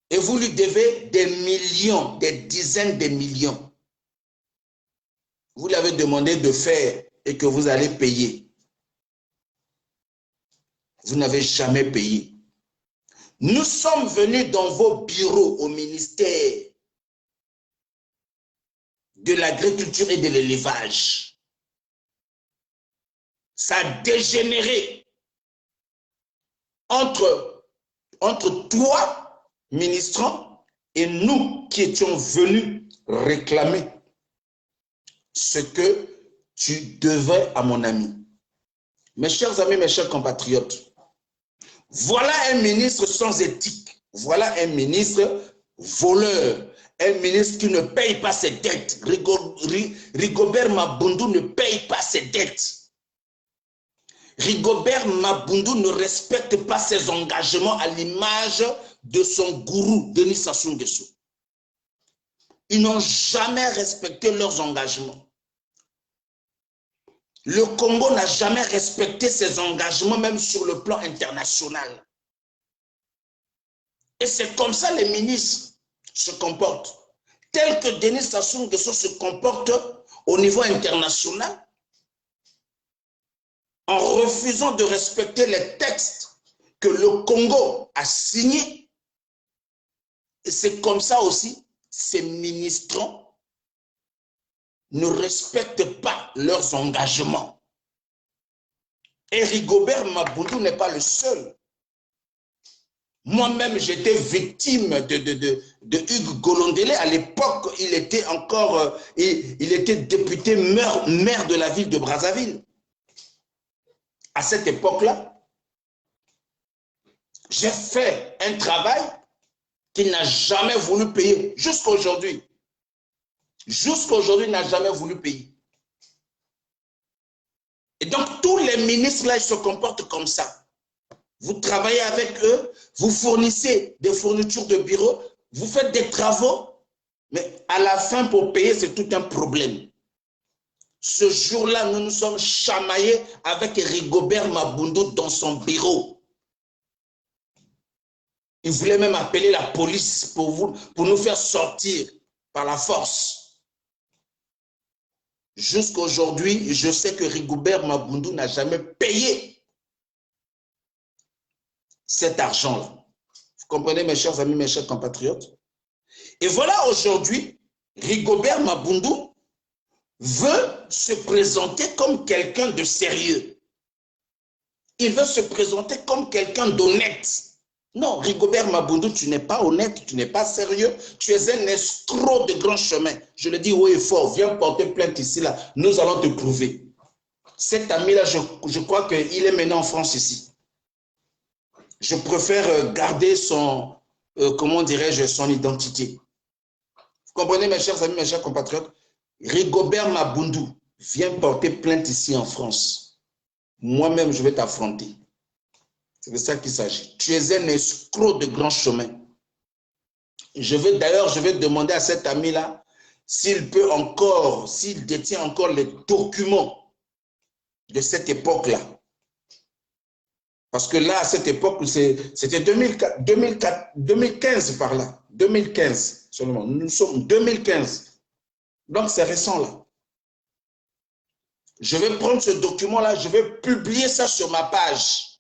Et vous lui devez des millions, des dizaines de millions. Vous lui avez demandé de faire et que vous allez payer. Vous n'avez jamais payé. Nous sommes venus dans vos bureaux au ministère de l'Agriculture et de l'Élevage. Ça a dégénéré entre toi, ministrant, et nous qui étions venus réclamer ce que tu devais à mon ami. Mes chers amis, mes chers compatriotes, voilà un ministre sans éthique. Voilà un ministre voleur. Un ministre qui ne paye pas ses dettes. Rigobert Mabundu ne paye pas ses dettes. Rigobert Mabundu ne respecte pas ses engagements à l'image de son gourou, Denis Sassou Nguesso. Ils n'ont jamais respecté leurs engagements. Le Congo n'a jamais respecté ses engagements, même sur le plan international. Et c'est comme ça les ministres se comportent. Tel que Denis Sassou Nguesso se comporte au niveau international, en refusant de respecter les textes que le Congo a signés. Et c'est comme ça aussi, ces ministrants ne respectent pas leurs engagements. Et Rigobert Mabundu n'est pas le seul. Moi-même, j'étais victime de Hugues Golondele. À l'époque, il était encore, il était député maire de la ville de Brazzaville. À cette époque-là, j'ai fait un travail qu'il n'a jamais voulu payer, jusqu'à aujourd'hui. Jusqu'à aujourd'hui, il n'a jamais voulu payer. Et donc, tous les ministres là, ils se comportent comme ça. Vous travaillez avec eux, vous fournissez des fournitures de bureau, vous faites des travaux, mais à la fin, pour payer, c'est tout un problème. Ce jour-là, nous nous sommes chamaillés avec Rigobert Mabundu dans son bureau. Il voulait même appeler la police pour nous faire sortir par la force. Jusqu'à aujourd'hui, je sais que Rigobert Mabundu n'a jamais payé cet argent-là. Vous comprenez, mes chers amis, mes chers compatriotes? Et voilà, aujourd'hui, Rigobert Mabundu veut se présenter comme quelqu'un de sérieux. Il veut se présenter comme quelqu'un d'honnête. Non, Rigobert Mabundu, tu n'es pas honnête, tu n'es pas sérieux, tu es un escroc de grand chemin. Je le dis haut et fort, viens porter plainte ici, là, nous allons te prouver. Cet ami-là, je crois qu'il est maintenant en France ici. Je préfère garder son, comment dirais-je, son identité. Vous comprenez, mes chers amis, mes chers compatriotes? Rigobert Mabundu, viens porter plainte ici en France. Moi-même, je vais t'affronter. C'est de ça qu'il s'agit. Tu es un escroc de grand chemin. D'ailleurs, je vais demander à cet ami-là s'il peut encore, s'il détient encore les documents de cette époque-là. Parce que là, à cette époque, c'était 2015 par là. 2015 seulement. Nous sommes 2015. Donc, c'est récent là. Je vais prendre ce document-là, je vais publier ça sur ma page.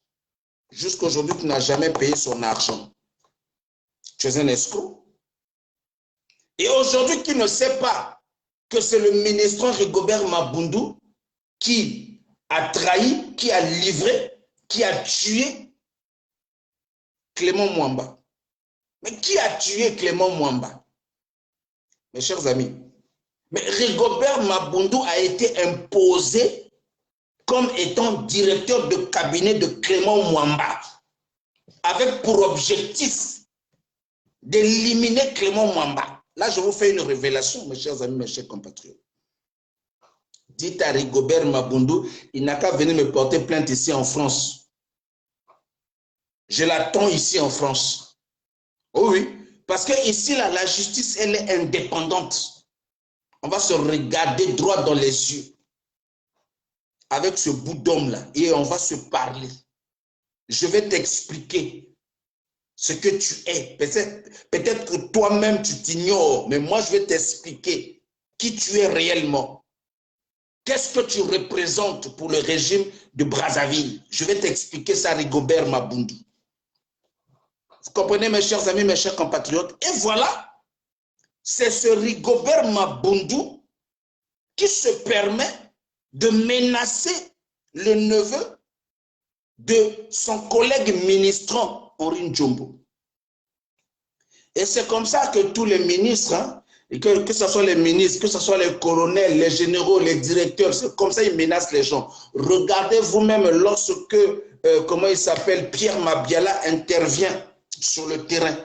Jusqu'à aujourd'hui, tu n'as jamais payé son argent. Tu es un escroc. Et aujourd'hui, qui ne sait pas que c'est le ministre Rigobert Mabundu qui a trahi, qui a livré, qui a tué Clément Mwamba. Mais qui a tué Clément Mwamba? Mes chers amis, mais Rigobert Mabundu a été imposé comme étant directeur de cabinet de Clément Mwamba, avec pour objectif d'éliminer Clément Mwamba. Là, je vous fais une révélation, mes chers amis, mes chers compatriotes. Dites à Rigobert Mabundu, il n'a qu'à venir me porter plainte ici en France. Je l'attends ici en France. Oh oui, parce que ici, là, la justice, elle est indépendante. On va se regarder droit dans les yeux avec ce bout d'homme-là et on va se parler. Je vais t'expliquer ce que tu es. Peut-être que toi-même, tu t'ignores, mais moi, je vais t'expliquer qui tu es réellement. Qu'est-ce que tu représentes pour le régime de Brazzaville? Je vais t'expliquer ça, Rigobert Mabundu. Vous comprenez, mes chers amis, mes chers compatriotes? Et voilà, c'est ce Rigobert Mabundu qui se permet de menacer le neveu de son collègue ministrant, Henri Djombo. Et c'est comme ça que tous les ministres, hein, que ce soit les ministres, que ce soit les colonels, les généraux, les directeurs, c'est comme ça ils menacent les gens. Regardez vous-même lorsque, comment il s'appelle, Pierre Mabiala intervient sur le terrain.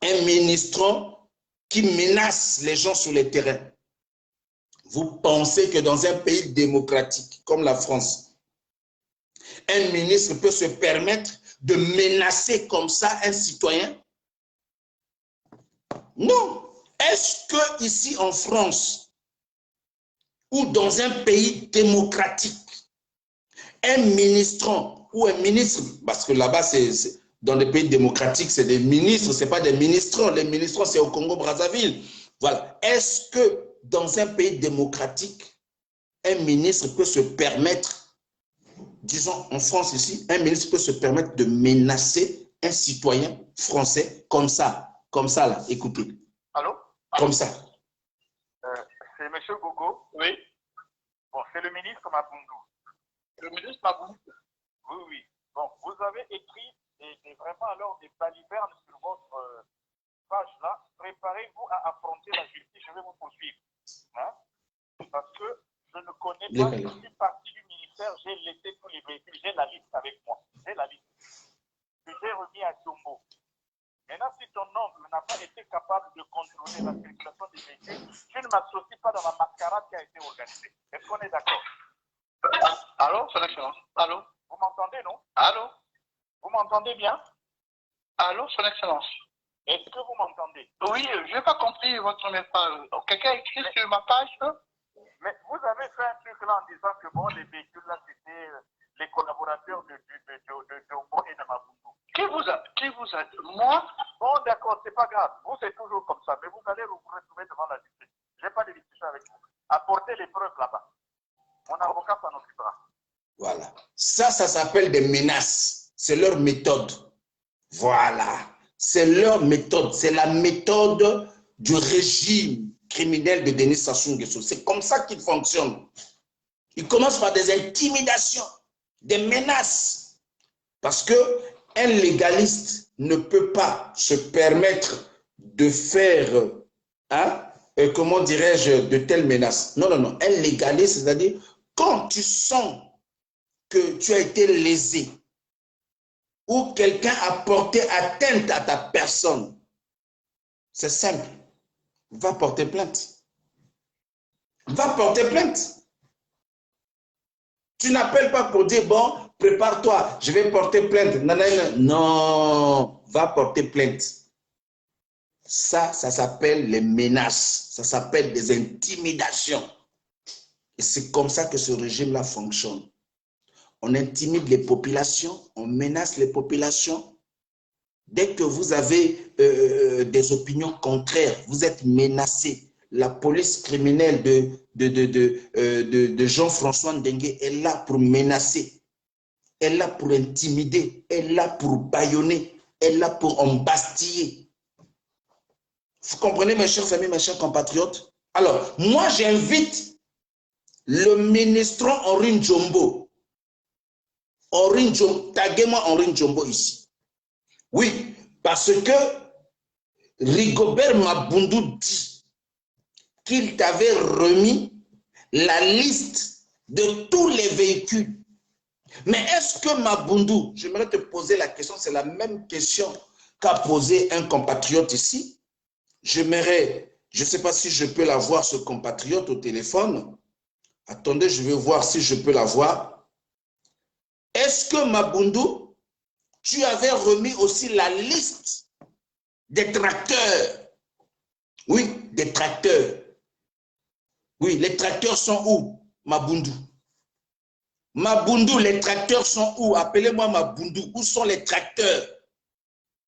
Un ministrant qui menace les gens sur le terrain. Vous pensez que dans un pays démocratique comme la France, un ministre peut se permettre de menacer comme ça un citoyen? Non. Est-ce que ici en France ou dans un pays démocratique, un ministrant ou un ministre, parce que là-bas, dans les pays démocratiques, c'est des ministres, ce n'est pas des ministrants. Les ministrants, c'est au Congo-Brazzaville. Voilà. Est-ce que dans un pays démocratique, un ministre peut se permettre, disons en France ici, un ministre peut se permettre de menacer un citoyen français comme ça là, écoutez.
Allô?
Comme ça.
C'est M. Gogo.
Oui.
Bon, c'est le ministre Mabundu.
Le ministre Mabundu.
Oui, oui. Bon, vous avez écrit vraiment alors des balivernes sur votre page là. Préparez-vous à affronter la justice. Je vais vous poursuivre. Hein? Parce que je ne connais pas, je suis parti du ministère, j'ai laissé tous les véhicules, j'ai la liste avec moi. J'ai la liste. Que j'ai remis à Djombo. Maintenant, si ton oncle n'a pas été capable de contrôler la circulation des véhicules, je ne m'associe pas dans la mascarade qui a été organisée. Est-ce qu'on est d'accord?
Allô, son excellence. Allô?
Vous m'entendez, non?
Allô?
Vous m'entendez bien?
Allô, son excellence.
Est-ce que vous m'entendez?
Oui, je n'ai pas compris votre message. Quelqu'un a écrit sur ma page?
Mais vous avez fait un truc là en disant que bon, les véhicules là, c'était les collaborateurs de Djombo et de Mabundu.
Qui vous a moi?
Bon, d'accord, c'est pas grave. Vous, c'est toujours comme ça. Mais vous allez vous retrouver devant la justice. Je n'ai pas de discussion avec vous. Apportez les preuves là-bas. Mon avocat s'en occupera.
Voilà. Ça s'appelle des menaces. C'est leur méthode. Voilà. C'est leur méthode. C'est la méthode du régime criminel de Denis Sassou Nguesso. C'est comme ça qu'il fonctionne. Il commence par des intimidations, des menaces. Parce qu'un légaliste ne peut pas se permettre de faire, hein, comment dirais-je, de telles menaces. Non, non, non. Un légaliste, c'est-à-dire, quand tu sens que tu as été lésé ou quelqu'un a porté atteinte à ta personne, c'est simple. Va porter plainte. Va porter plainte. Tu n'appelles pas pour dire, bon, prépare-toi, je vais porter plainte. Non, non, non. Non, va porter plainte. Ça s'appelle les menaces. Ça s'appelle des intimidations. Et c'est comme ça que ce régime-là fonctionne. On intimide les populations, on menace les populations. Dès que vous avez des opinions contraires, vous êtes menacé. La police criminelle de Jean-François Ndengue est là pour menacer, est là pour intimider, est là pour bâillonner, est là pour embastiller. Vous comprenez, mes chers amis, mes chers compatriotes? Alors, moi, j'invite le ministre Henri Njombo. Henri Njombo, taguez-moi Henri Njombo ici. Oui, parce que Rigobert Mabundu dit qu'il t'avait remis la liste de tous les véhicules. Mais est-ce que Mabundu, j'aimerais te poser la question, c'est la même question qu'a posé un compatriote ici. J'aimerais, je ne sais pas si je peux la voir, ce compatriote au téléphone. Attendez, je vais voir si je peux la voir. Est-ce que Mabundu, tu avais remis aussi la liste des tracteurs? Oui, des tracteurs. Oui, les tracteurs sont où, Mabundu? Mabundu, les tracteurs sont où? Appelez-moi Mabundu. Où sont les tracteurs?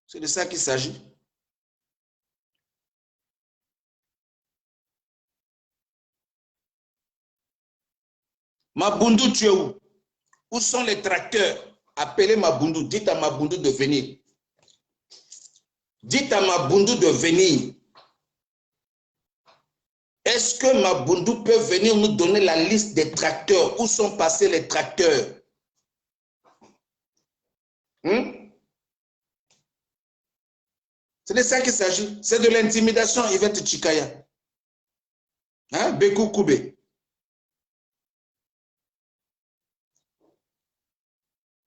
C'est de ça qu'il s'agit. Mabundu, tu es où? Où sont les tracteurs? Appelez Mabundu. Dites à Mabundu de venir. Dites à Mabundu de venir. Est-ce que Mabundu peut venir nous donner la liste des tracteurs? Où sont passés les tracteurs? C'est de ça qu'il s'agit. C'est de l'intimidation, Yvette Chikaya. Hein? Bekou Koubé.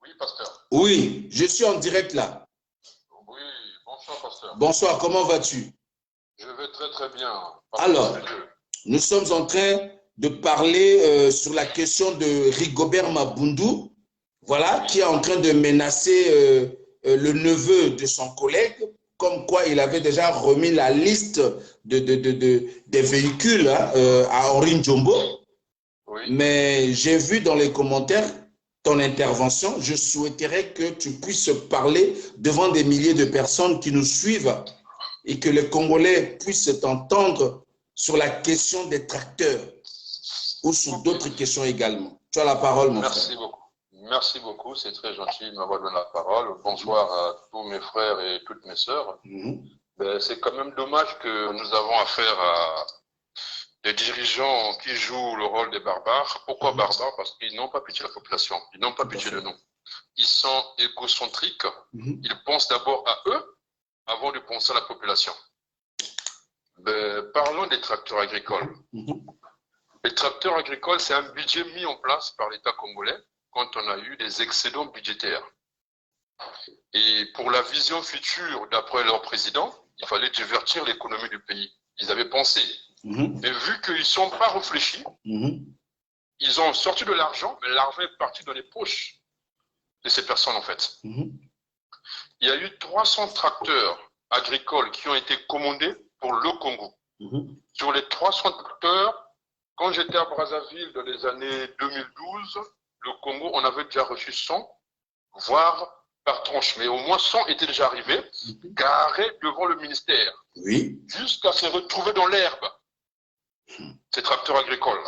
Oui, pasteur.
Oui, je suis en direct là.
Oui, bonsoir, pasteur.
Bonsoir, comment vas-tu?
Je vais très très bien.
Alors, nous sommes en train de parler sur la question de Rigobert Mabundu, voilà, qui est en train de menacer le neveu de son collègue, comme quoi il avait déjà remis la liste des véhicules hein, à Henri Njombo.
Oui.
Mais j'ai vu dans les commentaires ton intervention. Je souhaiterais que tu puisses parler devant des milliers de personnes qui nous suivent et que les Congolais puissent t'entendre sur la question des tracteurs ou sur d'autres questions également. Tu as la parole, mon frère.
Merci beaucoup. Merci beaucoup, c'est très gentil de m'avoir donné la parole. Bonsoir à tous mes frères et toutes mes sœurs. C'est quand même dommage que nous avons affaire à des dirigeants qui jouent le rôle des barbares. Pourquoi barbares? Parce qu'ils n'ont pas pitié de la population, ils n'ont pas pitié de nous. Ils sont égocentriques, ils pensent d'abord à eux avant de penser à la population. Parlons des tracteurs agricoles. Les tracteurs agricoles, c'est un budget mis en place par l'État congolais quand on a eu des excédents budgétaires. Et pour la vision future, d'après leur président, il fallait divertir l'économie du pays. Ils avaient pensé. Mais vu qu'ils ne sont pas réfléchis, ils ont sorti de l'argent, mais l'argent est parti dans les poches de ces personnes en fait. Il y a eu 300 tracteurs agricoles qui ont été commandés pour le Congo. Sur les 300 tracteurs, quand j'étais à Brazzaville dans les années 2012, le Congo, on avait déjà reçu 100, voire par tranche. Mais au moins 100 étaient déjà arrivés, garés devant le ministère. Jusqu'à se retrouver dans l'herbe, ces tracteurs agricoles.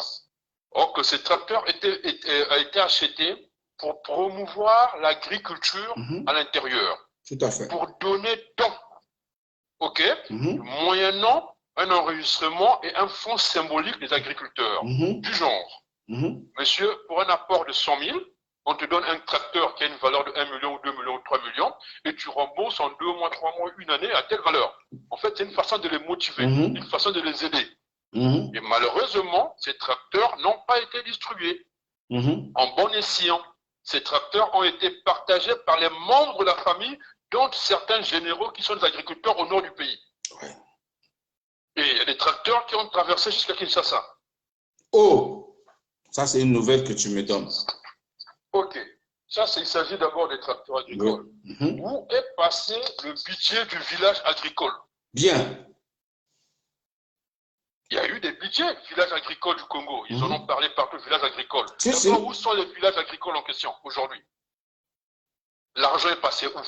Or que ces tracteurs a été achetés pour promouvoir l'agriculture à l'intérieur.
Tout à fait.
Pour donner don. OK? Moyennant un enregistrement et un fonds symbolique des agriculteurs. Du genre. Monsieur, pour un apport de 100 000, on te donne un tracteur qui a une valeur de 1 million, ou 2 millions, ou 3 millions, et tu rembourses en 2 mois, 3 mois, une année à telle valeur. En fait, c'est une façon de les motiver, une façon de les aider. Et malheureusement, ces tracteurs n'ont pas été distribués. En bon escient, ces tracteurs ont été partagés par les membres de la famille, dont certains généraux qui sont des agriculteurs au nord du pays. Et il y a des tracteurs qui ont traversé jusqu'à Kinshasa.
Oh, ça c'est une nouvelle que tu me donnes.
Ok, ça il s'agit d'abord des tracteurs agricoles. Où est passé le budget du village agricole?
Bien.
Il y a eu des budgets villages agricoles du Congo. Ils en ont parlé partout, villages agricoles.
Si.
Où sont les villages agricoles en question aujourd'hui? L'argent est passé où?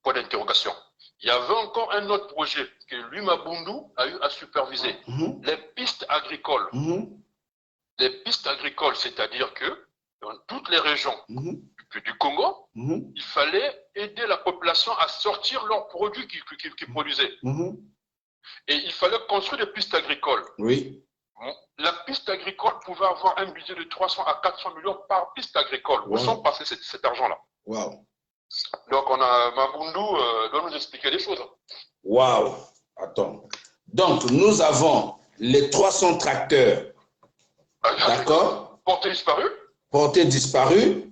Point d'interrogation. Il y avait encore un autre projet que lui, Mabundu, a eu à superviser. Les pistes agricoles. Les pistes agricoles, c'est-à-dire que dans toutes les régions du du Congo, il fallait aider la population à sortir leurs produits qu'ils produisaient. Et il fallait construire des pistes agricoles.
Oui.
La piste agricole pouvait avoir un budget de 300 à 400 millions par piste agricole. Où sont passés cet argent-là?
Wow.
Donc, on a Mabundu doit nous expliquer des choses.
Waouh. Attends. Donc, nous avons les 300 tracteurs. D'accord?
Portés disparus.
Portés disparus.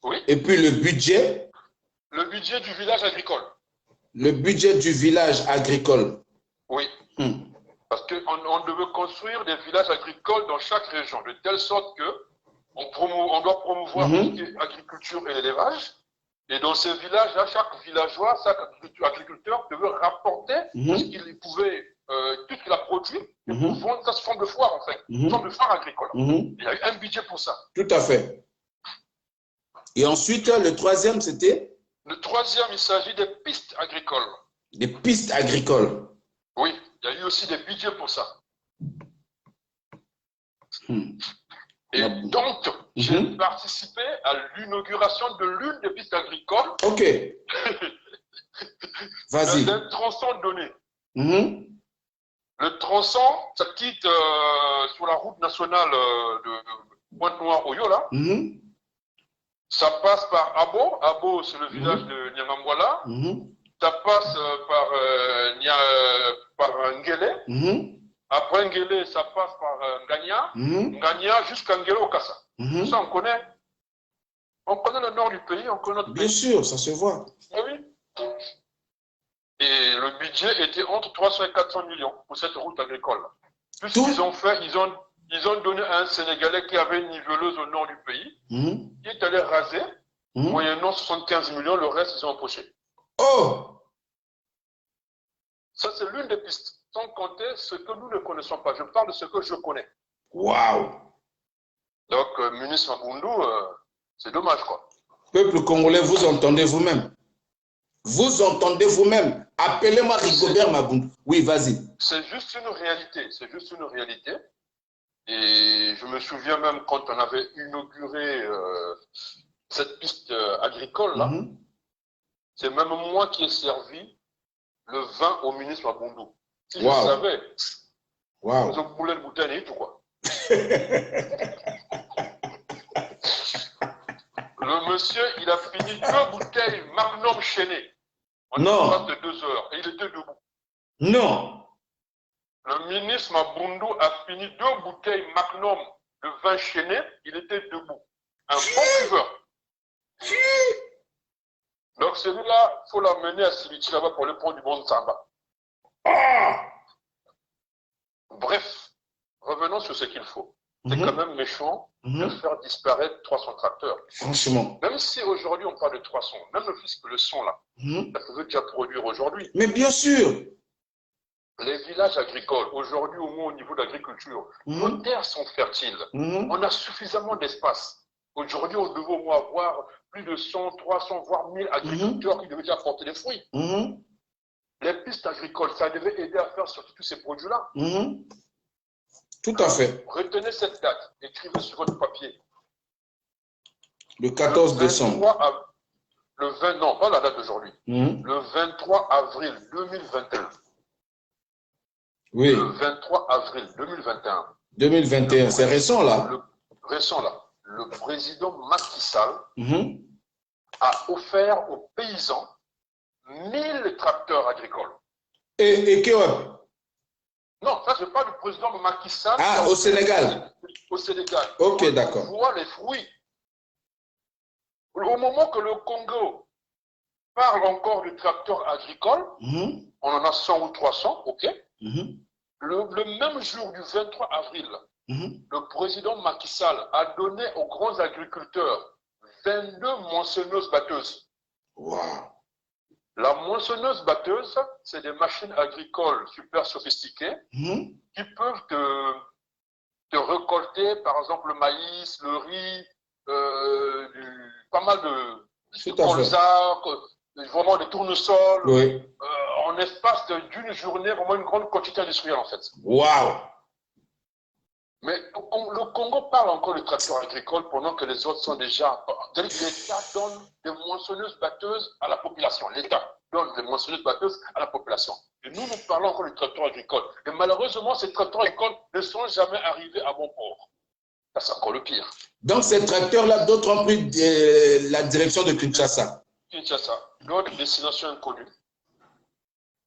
Oui.
Et puis le budget.
Le budget du village agricole.
Le budget du village agricole.
Oui. Parce qu'on devait construire des villages agricoles dans chaque région, de telle sorte que on doit promouvoir l'agriculture et l'élevage. Et dans ces villages-là, chaque villageois, chaque agriculteur devait rapporter tout ce qu'il pouvait, tout ce qu'il a produit, et pour vendre ça sous forme de foire, en fait, sous forme de foire agricole. Il y a eu un budget pour ça.
Tout à fait. Et ensuite, le troisième, c'était?
Le troisième, il s'agit des pistes agricoles.
Des pistes agricoles.
Oui, il y a eu aussi des budgets pour ça. Et donc, j'ai participé à l'inauguration de l'une des pistes agricoles.
Ok. Vas-y.
D'un tronçon donné. Le tronçon, ça quitte sur la route nationale de Pointe-Noire-Oyo, ça passe par Abo. Abo, c'est le village de Nyangambwala. Ça passe par Ngele. Après Ngele, ça passe par Ngania. Ngania jusqu'à Ngele au Kassa. Ça, on connaît. On connaît le nord du pays, on connaît notre pays.
Bien sûr, ça se voit.
Oui. Et le budget était entre 300 et 400 millions pour cette route agricole. Tout ce qu'ils ont fait, ils ont donné à un Sénégalais qui avait une niveleuse au nord du pays, qui est allé raser, moyennant 75 millions, le reste, ils ont empoché.
Oh!
Ça, c'est l'une des pistes, sans compter ce que nous ne connaissons pas. Je parle de ce que je connais.
Waouh!
Donc, ministre Mabundu, c'est dommage, quoi.
Peuple congolais, vous entendez vous-même. Vous entendez vous-même. Appelez-moi Rigobert Mabundu. Oui, vas-y.
C'est juste une réalité. C'est juste une réalité. Et je me souviens même quand on avait inauguré cette piste agricole, là, c'est même moi qui ai servi le vin au ministre Mabundu. Si je savais,
wow.
je voulais le bouteille et tout, quoi. Le monsieur, il a fini 2 bouteilles Magnum chaînées. En l'espace de 2 heures. Et il était debout.
Non.
Le ministre Mabundu a fini 2 bouteilles Magnum de vin chaîné. Il était debout. Un bon buveur. Donc celui-là, il faut l'amener à Sibiti là-bas pour le prendre du bon samba. Bref, revenons sur ce qu'il faut. C'est quand même méchant de faire disparaître 300 tracteurs.
Franchement.
Même si aujourd'hui on parle de 300, même le fisc le son là, ça pouvait déjà produire aujourd'hui.
Mais bien sûr.
Les villages agricoles, aujourd'hui au moins au niveau de l'agriculture, nos terres sont fertiles. On a suffisamment d'espace. Aujourd'hui, on devait au moins avoir plus de 100, 300, voire 1000 agriculteurs qui devaient déjà porter des fruits. Les pistes agricoles, ça devait aider à faire sortir tous ces produits-là.
Tout à fait.
Retenez cette date, écrivez sur votre papier.
Le 14 décembre.
Non, pas la date d'aujourd'hui. Le 23 avril 2021.
Oui.
Le 23 avril 2021.
2021, c'est récent là.
Récent là. Le président Macky Sall a offert aux paysans 1000 tracteurs agricoles.
Et que...
Non, ça je parle du président Macky Sall.
Ah, au Sénégal.
Au Sénégal.
Ok, d'accord.
On voit les fruits. Au moment que le Congo parle encore de tracteurs agricoles, on en a 100 ou 300, ok. Le même jour du 23 avril, le président Macky Sall a donné aux grands agriculteurs 22 moissonneuses-batteuses.
Wow.
La moissonneuse-batteuse, c'est des machines agricoles super sophistiquées qui peuvent te récolter, par exemple, le maïs, le riz, pas mal de colza, vraiment des tournesols, en espace d'une journée, vraiment une grande quantité industrielle en fait.
Waouh!
Mais le Congo parle encore de tracteurs agricoles pendant que les autres sont déjà... L'État donne des moissonneuses batteuses à la population. L'État donne des moissonneuses batteuses à la population. Et nous parlons encore de tracteurs agricoles. Et malheureusement, ces tracteurs agricoles ne sont jamais arrivés à bon port. Ça, c'est encore le pire.
Donc, ces tracteurs-là, d'autres ont pris la direction de Kinshasa.
Kinshasa. D'autres, destination inconnue.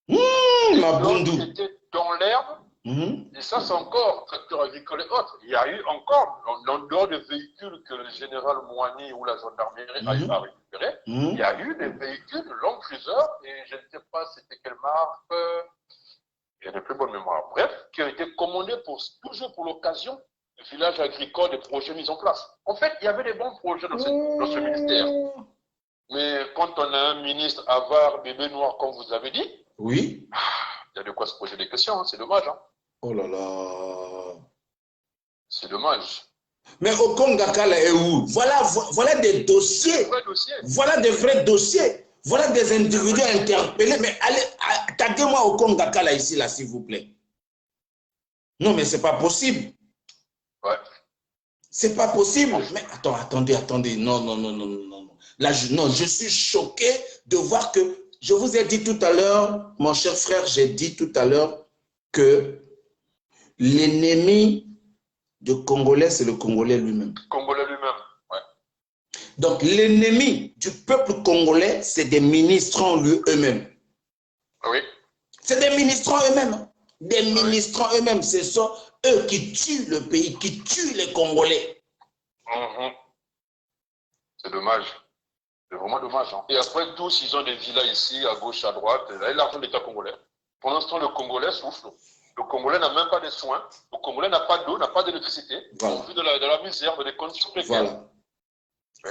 Mabundu.
D'autres étaient dans l'herbe. Et ça, c'est encore tracteurs agricoles et autres. Il y a eu encore, en dehors des véhicules que le général Moigny ou la gendarmerie a récupérés, il y a eu des véhicules Land Cruiser, et je ne sais pas c'était quelle marque, il n'y a plus bonne mémoire. Bref, qui ont été commandés toujours pour l'occasion du village agricole, des projets mis en place. En fait, il y avait des bons projets dans ce ministère. Mais quand on a un ministre avare, bébé noir, comme vous avez dit,
oui,
il y a de quoi se poser des questions, hein, c'est dommage. Hein.
Oh là là.
C'est dommage.
Mais au Congakala et où? Voilà des dossiers. Voilà des vrais dossiers. Voilà des individus interpellés. Mais allez, taguez-moi au Congakala ici, là, s'il vous plaît. Non, mais c'est pas possible.
Ouais.
C'est pas possible. Mais attendez. Non. Là, je suis choqué de voir que, je vous ai dit tout à l'heure, mon cher frère, j'ai dit tout à l'heure que l'ennemi du Congolais, c'est le Congolais lui-même.
Congolais lui-même, ouais.
Donc, l'ennemi du peuple congolais, c'est des ministrants eux-mêmes.
Oui.
C'est des ministrants eux-mêmes. Des ministrants eux-mêmes. Ce sont eux qui tuent le pays, qui tuent les Congolais.
C'est dommage. C'est vraiment dommage. Hein. Et après, tous, ils ont des villas ici, à gauche, à droite. Là, l'argent de l'État congolais. Pour l'instant, le Congolais souffle. Le Congolais n'a même pas de soins. Le Congolais n'a pas d'eau, n'a pas d'électricité.
Voilà.
On vit de la misère, de des conditions précaires.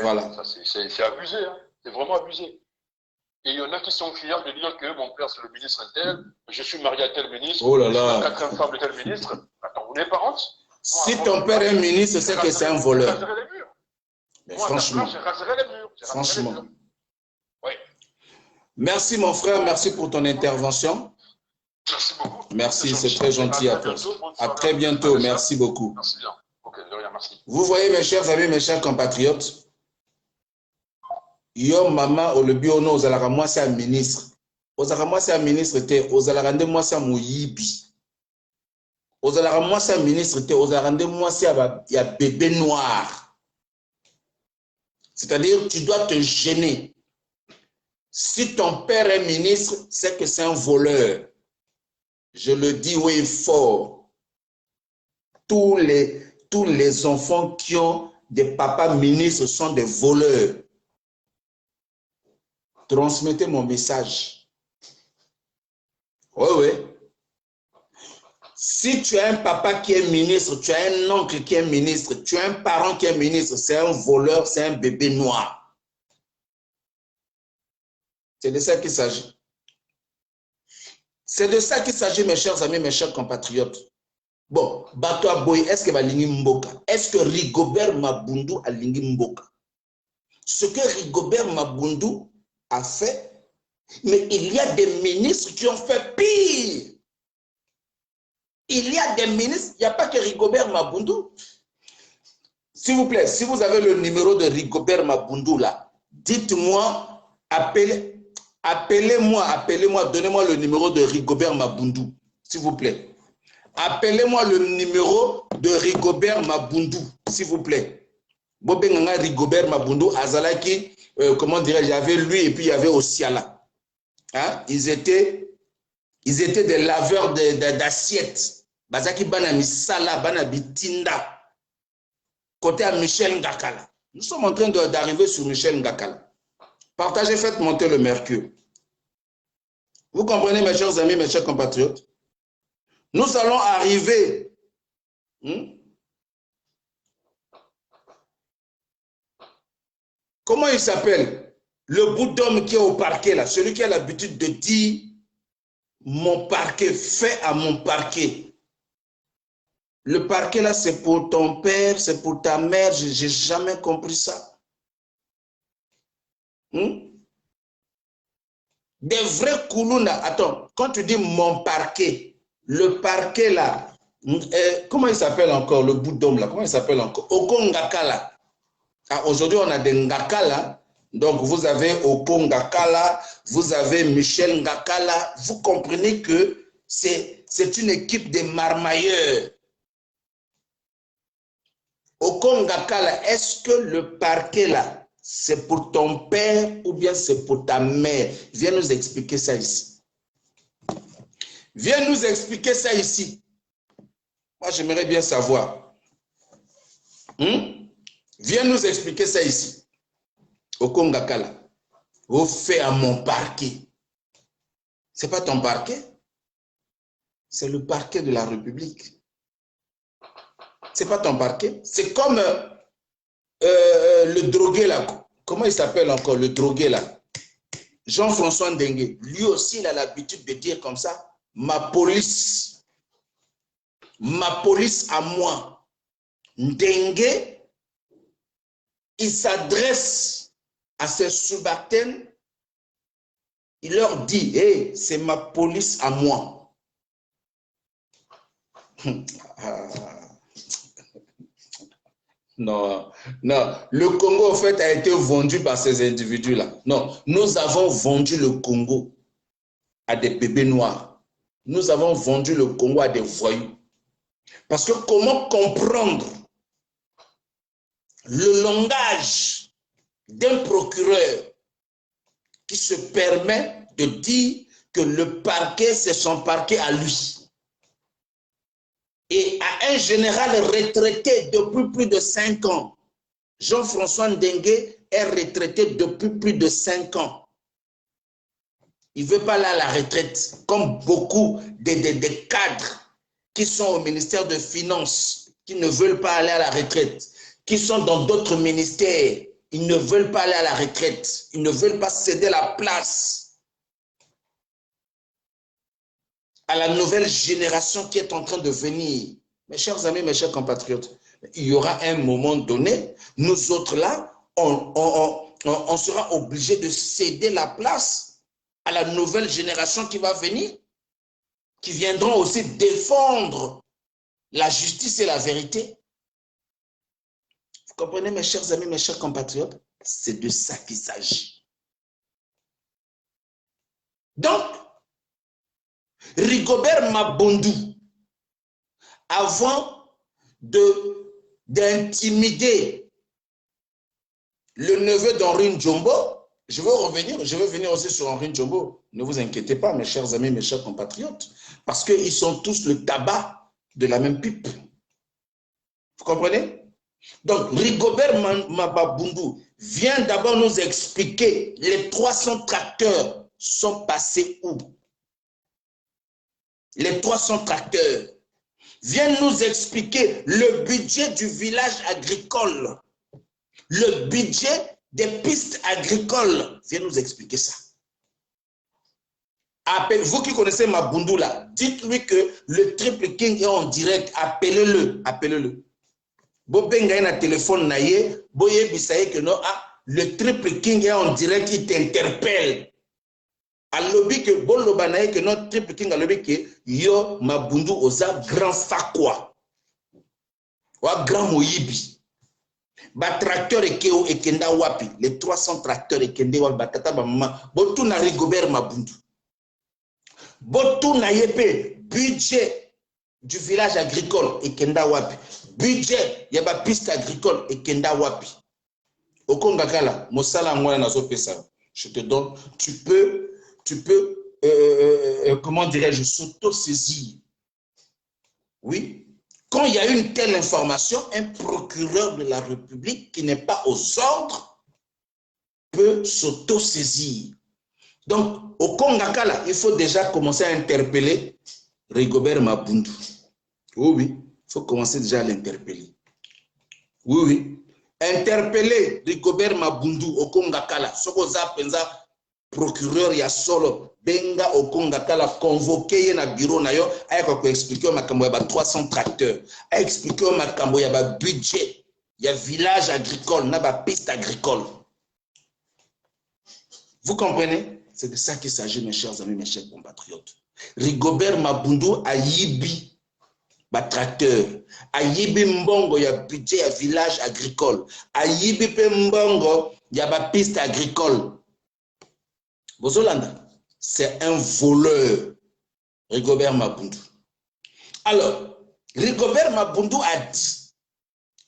Voilà.
C'est abusé. Hein. C'est vraiment abusé. Et il y en a qui sont fiers de dire que mon père, c'est le ministre tel, je suis marié à tel ministre,
oh là là.
je suis la 4e femme de tel ministre. Attends, vous n'avez pas honte?
Si ton père est ministre, c'est que c'est un voleur. Mais
moi,
franchement.
j'ai rasé les murs.
Franchement.
Oui.
Merci mon frère, merci pour ton intervention.
Merci beaucoup.
Merci, c'est très gentil à toi. À très bientôt, merci beaucoup.
Merci bien. Ok, de rien, merci.
Vous voyez mes chers amis, mes chers compatriotes, yo mama olobi ono ozalaka mwasi ya ministre. Ozalaka mwasi ya ministre te, ozalaka nde mwasi ya moyibi. Ozalaka mwasi ya ministre te, ozalaka nde mwasi ya bébé noir. C'est-à-dire, tu dois te gêner. Si ton père est ministre, c'est que c'est un voleur. Je le dis haut et fort. Tous les enfants qui ont des papas ministres sont des voleurs. Transmettez mon message. Oui. Si tu as un papa qui est ministre, tu as un oncle qui est ministre, tu as un parent qui est ministre, c'est un voleur, c'est un bébé noir. C'est de ça qu'il s'agit. C'est de ça qu'il s'agit, mes chers amis, mes chers compatriotes. Bon, Bato Aboy, est-ce que Balingi Mboka? Est-ce que Rigobert Mabundu a Lingi Mboka? Ce que Rigobert Mabundu a fait, mais il y a des ministres qui ont fait pire. Il y a des ministres, il n'y a pas que Rigobert Mabundu. S'il vous plaît, si vous avez le numéro de Rigobert Mabundu là, dites-moi, appelez-moi, donnez-moi le numéro de Rigobert Mabundu, s'il vous plaît. Appelez-moi le numéro de Rigobert Mabundu, s'il vous plaît. Bobenganga Rigobert Mabundu, Azalaki, comment dirais-je, il y avait lui et puis il y avait Osiala. Hein? Ils étaient des laveurs d'assiettes. Bazaki bana misala, bana bitinda. Côté à Michel Ngakala. Nous sommes en train d'arriver sur Michel Ngakala. Partagez, faites monter le mercure. Vous comprenez, mes chers amis, mes chers compatriotes? Nous allons arriver. Comment il s'appelle? Le bout d'homme qui est au parquet, là. Celui qui a l'habitude de dire mon parquet, fait à mon parquet. Le parquet, là, c'est pour ton père, c'est pour ta mère. Je n'ai jamais compris ça. Des vrais Koulouna. Attends, quand tu dis mon parquet, le parquet, là, Comment il s'appelle encore le bout d'homme là? Comment il s'appelle encore? Okongakala. Ah, aujourd'hui, on a des Ngakala. Donc, vous avez Okongakala, vous avez Michel Ngakala. Vous comprenez que c'est une équipe de marmailleurs. Okongakala, est-ce que le parquet là, c'est pour ton père ou bien c'est pour ta mère? Viens nous expliquer ça ici. Viens nous expliquer ça ici. Moi, j'aimerais bien savoir. Viens nous expliquer ça ici. Okongakala, vous faites à mon parquet. Ce n'est pas ton parquet. C'est le parquet de la République. Ce n'est pas ton parquet. C'est comme le drogué là. Comment il s'appelle encore le drogué là? Jean-François Ndengue. Lui aussi, il a l'habitude de dire comme ça. Ma police à moi. Ndengue, il s'adresse à ses subalternes, il leur dit, hey, c'est ma police à moi. Non, non, le Congo en fait a été vendu par ces individus-là. Non, nous avons vendu le Congo à des bébés noirs. Nous avons vendu le Congo à des voyous. Parce que comment comprendre le langage d'un procureur qui se permet de dire que le parquet, c'est son parquet à lui. Et à un général retraité depuis plus de 5 ans. Jean-François Ndengue est retraité depuis plus de 5 ans. Il ne veut pas aller à la retraite, comme beaucoup des cadres qui sont au ministère de Finances, qui ne veulent pas aller à la retraite, qui sont dans d'autres ministères. Ils ne veulent pas aller à la retraite. Ils ne veulent pas céder la place à la nouvelle génération qui est en train de venir. Mes chers amis, mes chers compatriotes, il y aura un moment donné, nous autres là, on sera obligés de céder la place à la nouvelle génération qui va venir, qui viendront aussi défendre la justice et la vérité. Vous comprenez, mes chers amis, mes chers compatriotes? C'est de ça qu'il s'agit. Donc, Rigobert Mabundu, avant d'intimider le neveu d'Henri Ndjombo, je vais venir aussi sur Henri Ndjombo. Ne vous inquiétez pas, mes chers amis, mes chers compatriotes, parce qu'ils sont tous le tabac de la même pipe. Vous comprenez? Donc, Rigobert Mabundu vient d'abord nous expliquer les 300 tracteurs sont passés où? Les 300 tracteurs. Vient nous expliquer le budget du village agricole. Le budget des pistes agricoles. Vient nous expliquer ça. Vous qui connaissez Mabundu là, dites-lui que le Triple King est en direct. Appelez-le. Appelez-le. Bobenga na téléphone na ye, boye bisaye que non, le Triple King est en direct, il t'interpelle. A lobby que bon lobanaye que non Triple King a lobby que yo Mabundu oza grand fakwa. Wa grand moyibi. Ba tracteur ekeo ekenda wapi, les 300 tracteurs ekende wapi batata ba mama, botu na Rigobert Mabundu. Botu na yepe budget du village agricole ekenda wapi. Budget, il y a pas piste agricole et kenda wapi. Okongakala, mosala ngwana nazo pesa. Je te donne, tu peux, comment dirais-je, s'auto-saisir. Oui. Quand il y a une telle information, un procureur de la République qui n'est pas aux ordres peut s'auto-saisir. Donc, au Kongakala, il faut déjà commencer à interpeller Rigobert Mabundu. Oui. Il faut commencer déjà à l'interpeller. Oui. Interpeller Rigobert Mabundu au Kongakala. Sokoza penza procureur ya solo. Benga au Kongakala convoqué na bureau na yo. Aya ko expliquer makambo ya ba 300 tracteurs. Aya expliquer makambo ya ba budget. Ya village agricole, na ba piste agricole. Vous comprenez? C'est de ça qu'il s'agit, mes chers amis, mes chers compatriotes. Rigobert Mabundu a yibi tracteur. Ayibi mbongo ya budget ya village agricole. Ayibi pe mbongo ya ba piste agricole. Bozolanda, c'est un voleur. Rigobert Mabundu. Alors, Rigobert Mabundu a dit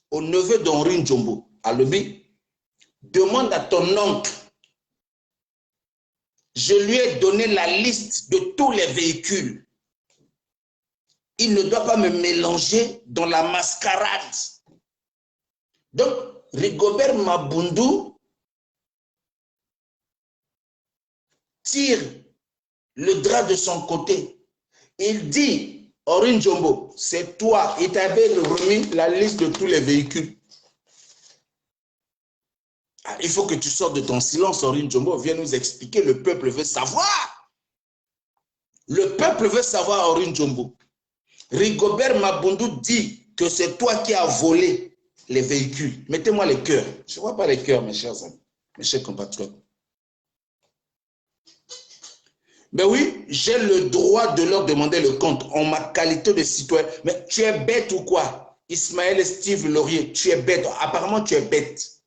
au neveu d'Henri Njombo, à Lobi, demande à ton oncle. Je lui ai donné la liste de tous les véhicules. Il ne doit pas me mélanger dans la mascarade. Donc, Rigobert Mabundu tire le drap de son côté. Il dit, Henri Njombo, c'est toi, il t'avait remis la liste de tous les véhicules. Ah, il faut que tu sortes de ton silence, Henri Njombo, viens nous expliquer, le peuple veut savoir. Le peuple veut savoir, Henri Njombo. Rigobert Mabundu dit que c'est toi qui as volé les véhicules. Mettez-moi les cœurs. Je ne vois pas les cœurs, mes chers amis, mes chers compatriotes. Ben oui, j'ai le droit de leur demander le compte en ma qualité de citoyen. Mais tu es bête ou quoi? Ismaël Steve Laurier, tu es bête. Apparemment, tu es bête.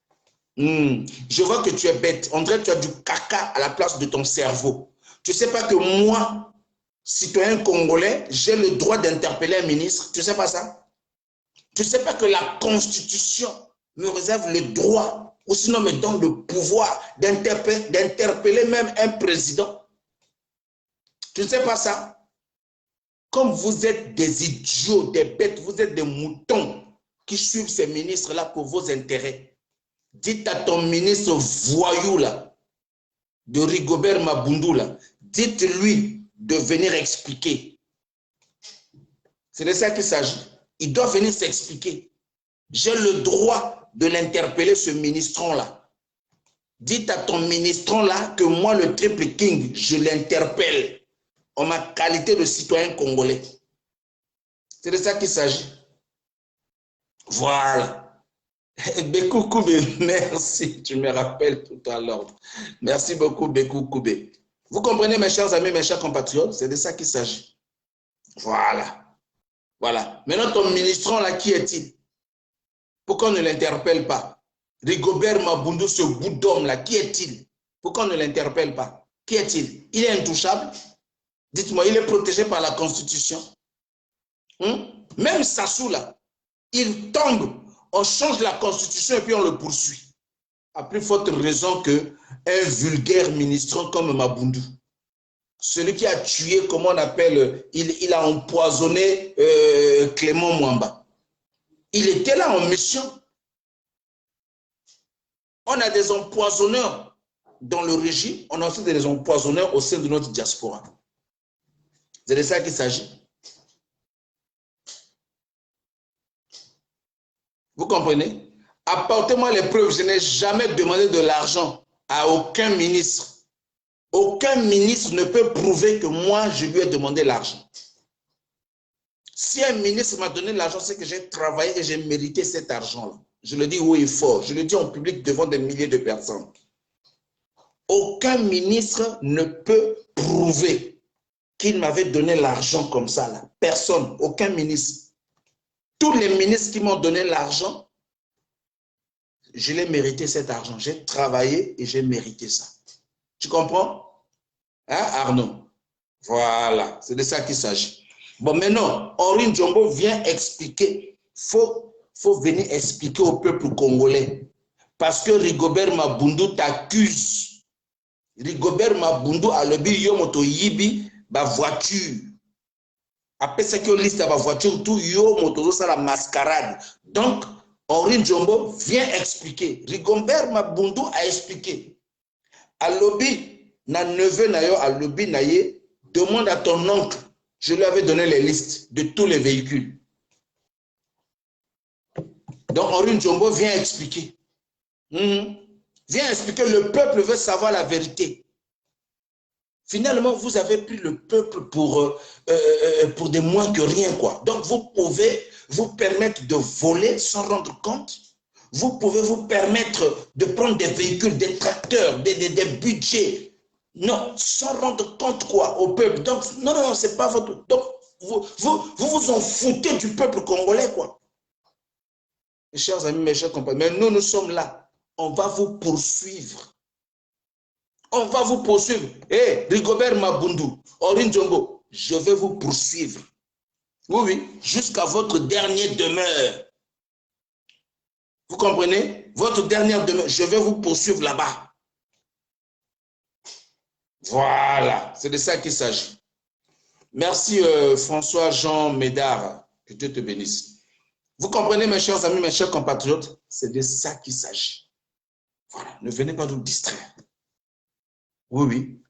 Je vois que tu es bête. On dirait que tu as du caca à la place de ton cerveau. Tu ne sais pas que moi, citoyen congolais, j'ai le droit d'interpeller un ministre. Tu ne sais pas ça? Tu ne sais pas que la Constitution me réserve le droit, ou sinon me donne le pouvoir d'interpeller même un président? Tu ne sais pas ça? Comme vous êtes des idiots, des bêtes, vous êtes des moutons qui suivent ces ministres-là pour vos intérêts. Dites à ton ministre voyou là, de Rigobert Mabundu là, dites-lui de venir expliquer. C'est de ça qu'il s'agit. Il doit venir s'expliquer. J'ai le droit de l'interpeller, ce ministron-là. Dites à ton ministron-là que moi, le Triple King, je l'interpelle en ma qualité de citoyen congolais. C'est de ça qu'il s'agit. Voilà. Bekou Koubé, merci, tu me rappelles tout à l'ordre. Merci beaucoup, Bekou Koubé. Vous comprenez, mes chers amis, mes chers compatriotes, c'est de ça qu'il s'agit. Voilà. Voilà. Maintenant, ton ministron, là, qui est-il? Pourquoi on ne l'interpelle pas? Rigobert Mabundu, ce bout d'homme, là, qui est-il? Pourquoi on ne l'interpelle pas? Qui est-il? Il est intouchable? Dites-moi, il est protégé par la Constitution? Même Sassou, là, il tombe, on change la Constitution et puis on le poursuit. À plus forte raison qu'un vulgaire ministre comme Mabundu. Celui qui a tué, comment on appelle, il a empoisonné Clément Mwamba. Il était là en mission. On a des empoisonneurs dans le régime, on a aussi des empoisonneurs au sein de notre diaspora. C'est de ça qu'il s'agit. Vous comprenez? Apportez-moi les preuves. Je n'ai jamais demandé de l'argent à aucun ministre. Aucun ministre ne peut prouver que moi, je lui ai demandé l'argent. Si un ministre m'a donné l'argent, c'est que j'ai travaillé et j'ai mérité cet argent-là. Je le dis haut et fort. Je le dis en public devant des milliers de personnes. Aucun ministre ne peut prouver qu'il m'avait donné l'argent comme ça, là. Personne, aucun ministre. Tous les ministres qui m'ont donné l'argent, je l'ai mérité cet argent. J'ai travaillé et j'ai mérité ça. Tu comprends? Hein, Arnaud? Voilà, c'est de ça qu'il s'agit. Bon, maintenant, Henri Njombo vient expliquer. Faut venir expliquer au peuple congolais. Parce que Rigobert Mabundu t'accuse. Rigobert Mabundu a le yo moto yibi ba voiture. Après ça que liste ba voiture tout yo moto ça la mascarade. Donc Henri Njombo vient expliquer. Rigobert Mabundu a expliqué. À lobby na neveu na yo à lobby na ye demande à ton oncle. Je lui avais donné les listes de tous les véhicules. Donc Henri Njombo vient expliquer. Vient expliquer, le peuple veut savoir la vérité. Finalement, vous avez pris le peuple pour des moins que rien, quoi. Donc, vous pouvez vous permettre de voler sans rendre compte. Vous pouvez vous permettre de prendre des véhicules, des tracteurs, des budgets. Non, sans rendre compte, quoi, au peuple. Donc, non, c'est pas votre... Donc, vous en foutez du peuple congolais, quoi. Mes chers amis, mes chers compagnons, mais nous sommes là. On va vous poursuivre. On va vous poursuivre. Hé, Rigobert Mabundu, Orin Djongo, je vais vous poursuivre. Oui, oui, jusqu'à votre dernière demeure. Vous comprenez? Votre dernière demeure, je vais vous poursuivre là-bas. Voilà, c'est de ça qu'il s'agit. Merci François-Jean Médard, que Dieu te bénisse. Vous comprenez, mes chers amis, mes chers compatriotes, c'est de ça qu'il s'agit. Voilà, ne venez pas nous distraire. Oui, oui.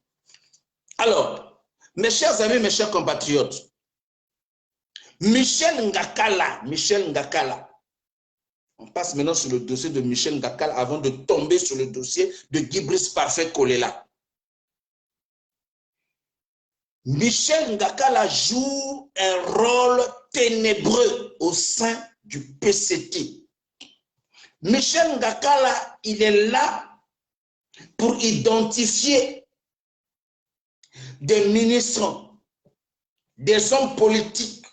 Alors, mes chers amis, mes chers compatriotes, Michel Ngakala, on passe maintenant sur le dossier de Michel Ngakala avant de tomber sur le dossier de Guy-Brice Parfait Kolela. Michel Ngakala joue un rôle ténébreux au sein du PCT. Michel Ngakala, il est là pour identifier des ministres, des hommes politiques,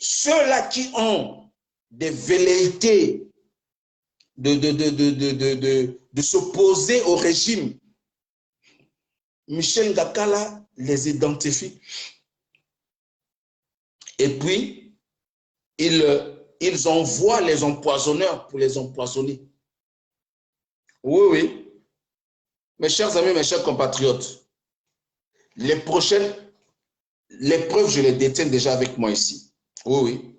ceux-là qui ont des velléités de s'opposer au régime. Michel Ngakala les identifie. Et puis, ils envoient les empoisonneurs pour les empoisonner. Oui, oui. Mes chers amis, mes chers compatriotes, les prochaines, les preuves, je les détiens déjà avec moi ici. Oui, oui.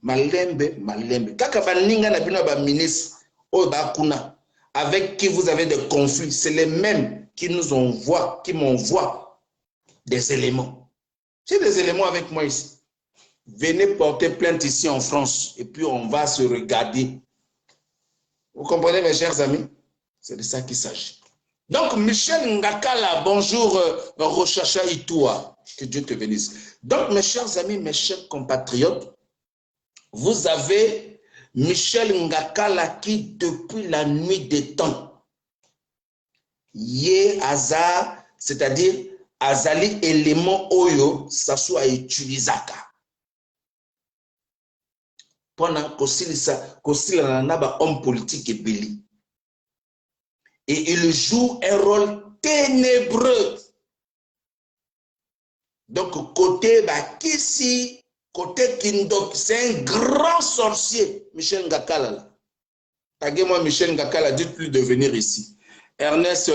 Malembe. Kaka baninga na bino ba ministre o bakuna avec qui vous avez des conflits, c'est les mêmes qui nous envoient, qui m'envoient des éléments. J'ai des éléments avec moi ici. Venez porter plainte ici en France et puis on va se regarder. Vous comprenez, mes chers amis? C'est de ça qu'il s'agit. Donc, Michel Ngakala, bonjour, Rochacha Itoua, que Dieu te bénisse. Donc, mes chers amis, mes chers compatriotes, vous avez Michel Ngakala qui, depuis la nuit des temps, Yé Aza, c'est-à-dire Azali élément Oyo, ça soit utilisaka. Pendant qu'aussi homme politique et belli. Et il joue un rôle ténébreux. Donc, côté Bakissi, côté Kindok, c'est un grand sorcier, Michel Ngakala. Taguez-moi Michel Ngakala, dites-lui de venir ici. Ernest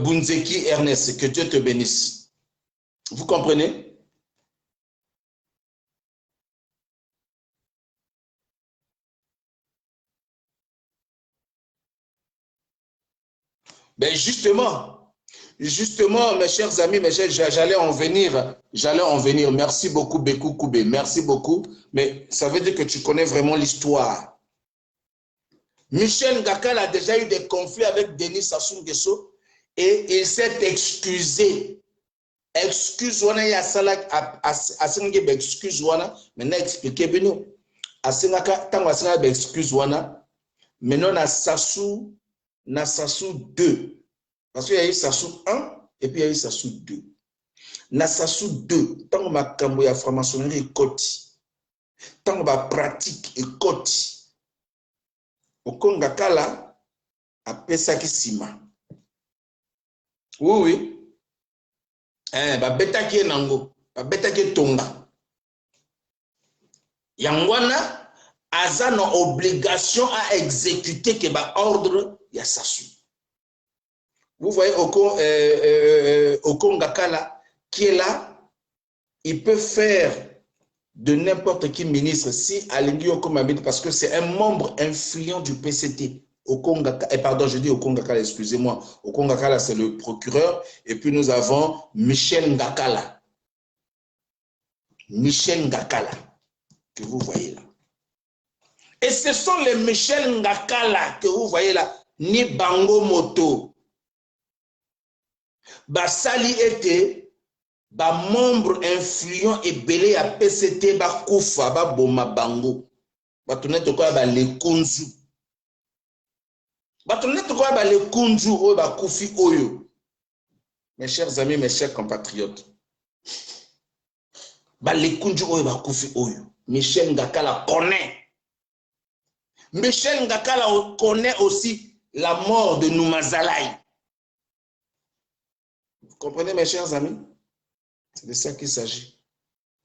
Bunzeki, Ernest, que Dieu te bénisse. Vous comprenez? Ben justement, mes chers amis, j'allais en venir. Merci beaucoup, Bekou Koubé. Merci beaucoup. Mais ça veut dire que tu connais vraiment l'histoire. Michel Ngakala a déjà eu des conflits avec Denis Sassou Nguesso et il s'est excusé. Excuse-wana ya salak asinge be excuse-wana, maintenant expliquez bien. Asingaka tango asinga be excuse-wana, maintenant na Sassou 2. Parce qu'il y a eu Sassou 1 et puis il y a eu Sassou 2. Na Sassou 2, tant que ma kambo ya franc-maçonnerie est koti, tant que ma pratique est koti, au Kongakala a pesaki sima. Oui, oui. Ba betaki nango, ba betaki tonga. Yangwana, aza na obligation à exécuter que ba ordre ya Sassou. Vous voyez Oko Ngakala qui est là, il peut faire de n'importe qui ministre si Alingi Oko Mabit, parce que c'est un membre influent du PCT. Oko Ngakala, pardon, je dis Oko Ngakala, excusez-moi. Oko Ngakala, c'est le procureur. Et puis nous avons Michel Ngakala. Michel Ngakala, que vous voyez là. Et ce sont les Michel Ngakala que vous voyez là, ni Bango Moto. Basali était membre influent et belé à PCT ba Koufa ba Boma Bango. Ba tourner de quoi ba les Konzu. Mes chers amis, mes chers compatriotes, Michel Ngakala connaît. Michel Ngakala connaît aussi la mort de Noumazalaï. Vous comprenez, mes chers amis? C'est de ça qu'il s'agit.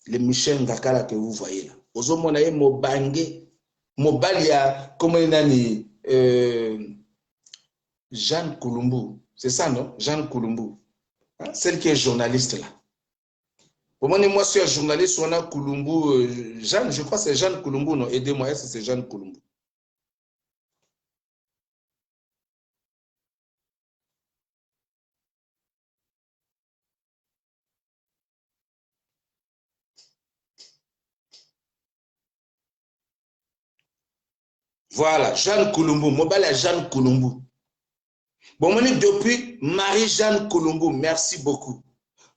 Le Michel Ngakala que vous voyez là. Ozomonaye Mobange, Mobalia, comment il a dit, Jeanne Koulumbu. C'est ça, non? Jeanne Koulumbu. Hein? Celle qui est journaliste là. Pour moi, je suis un journaliste, on a Koulumbu, Jeanne, je crois que c'est Jeanne Koulumbu, non? Aidez-moi, est-ce que c'est Jeanne Koulumbu? Voilà, Jeanne Koulumbu, Mobala Jeanne Koulumbu. Bon, on est depuis Marie-Jeanne Koulumbu, merci beaucoup.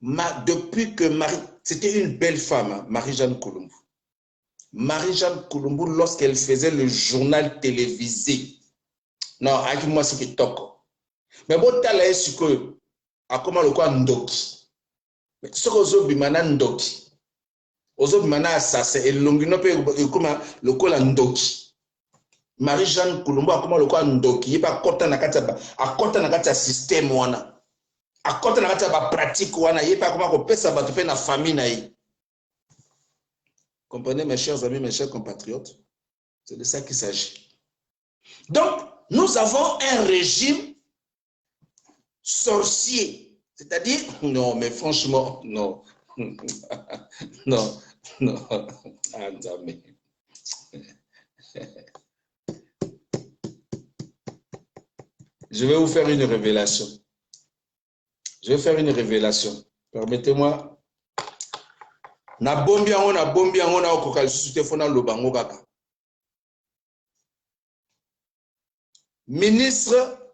Depuis que Marie, c'était une belle femme, hein, Marie-Jeanne Koulumbu. Marie-Jeanne Koulumbu, lorsqu'elle faisait le journal télévisé, non, avec moi, c'est qui toque. Mais bon, tu as ce que, à comment le quoi Ndoki. Mais ce que vous avez Ndoki. Vous avez ça, c'est le longino, le quoi Ndoki. Marie-Jeanne Koulumbu, comment le quoi Ndoki. Il n'y a pas de système, wana. À côté de la pratique, il n'y a pas comment on peut s'abattre la famille. Comprenez, mes chers amis, mes chers compatriotes? C'est de ça qu'il s'agit. Donc, nous avons un régime sorcier. C'est-à-dire, non, mais franchement, non. Non, non. Ah, jamais. Je vais vous faire une révélation. Je vais faire une révélation. Permettez-moi. Na bombi yango na okokali susute fona lobango kaka. Ministre,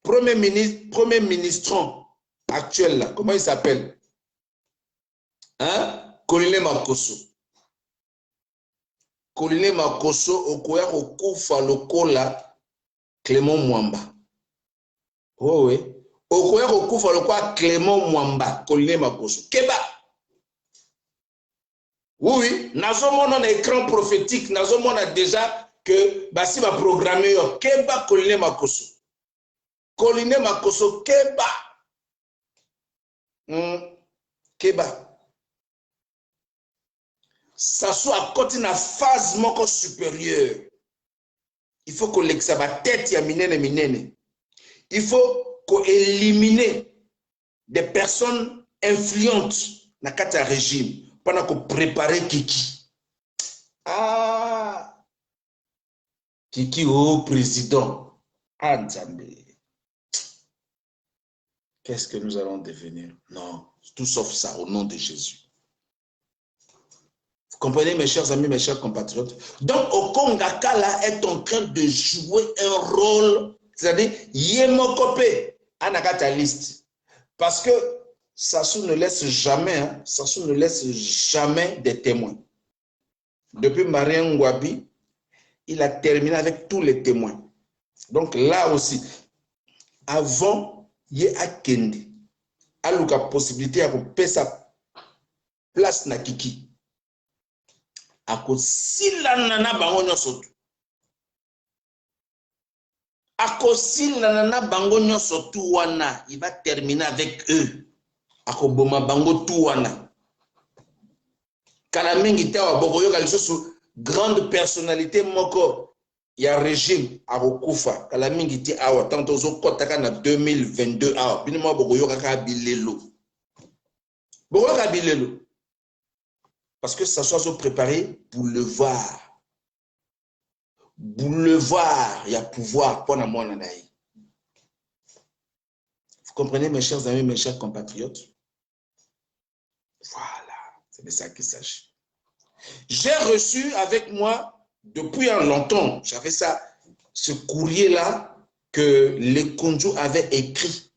premier ministre actuel là, comment il s'appelle? Hein? Colline Makosso. Colline Makosso okoya kokufa lokola Clément Mwamba. Oh oui. Okoya kokufa lokola Clément Mwamba, Colline Makosso. Keba. Oui, nazomona na écran prophétique, nazomona déjà que basi va programmer Keba Colline Makosso. Colline Makosso Keba. Keba. Ça soit à côté de la phase moko supérieure. Il faut qu'on l'exa ba tête ya minene. Il faut qu'on élimine des personnes influentes dans le régime. Pendant qu'on prépare Kiki. Ah! Kiki au président. Ah, Nzambe. Qu'est-ce que nous allons devenir? Non, tout sauf ça, au nom de Jésus. Vous comprenez, mes chers amis, mes chers compatriotes? Donc, Okongakala est en train de jouer un rôle, c'est-à-dire, Yemokope, Anagata liste. Parce que Sassou ne laisse jamais, hein, Sassou ne laisse jamais des témoins. Depuis Marien Ngouabi, il a terminé avec tous les témoins. Donc là aussi, avant, il y a Kendi. Il y a la possibilité de faire sa place na Kiki. À cause si la nana bango soto. À cause si la nana bango soto wana, il va terminer avec eux. Akoboma bango tuwana. Kalamingi tawa bokoyo kalisosu grande personnalité moko ya régime akokufa. Kalamingi ti awa tanto zo kotaka na 2022 awa binimo bokoyo kaka bilelo. Bokoyo kaka bilelo. Parce que ça soit préparé pour le voir. Boulevard, il y a pouvoir pour la mona naï. Vous comprenez, mes chers amis, mes chers compatriotes? Voilà, c'est de ça qu'il s'agit. J'ai reçu avec moi, depuis un longtemps, j'avais ça, ce courrier-là que les Kondjou avaient écrit.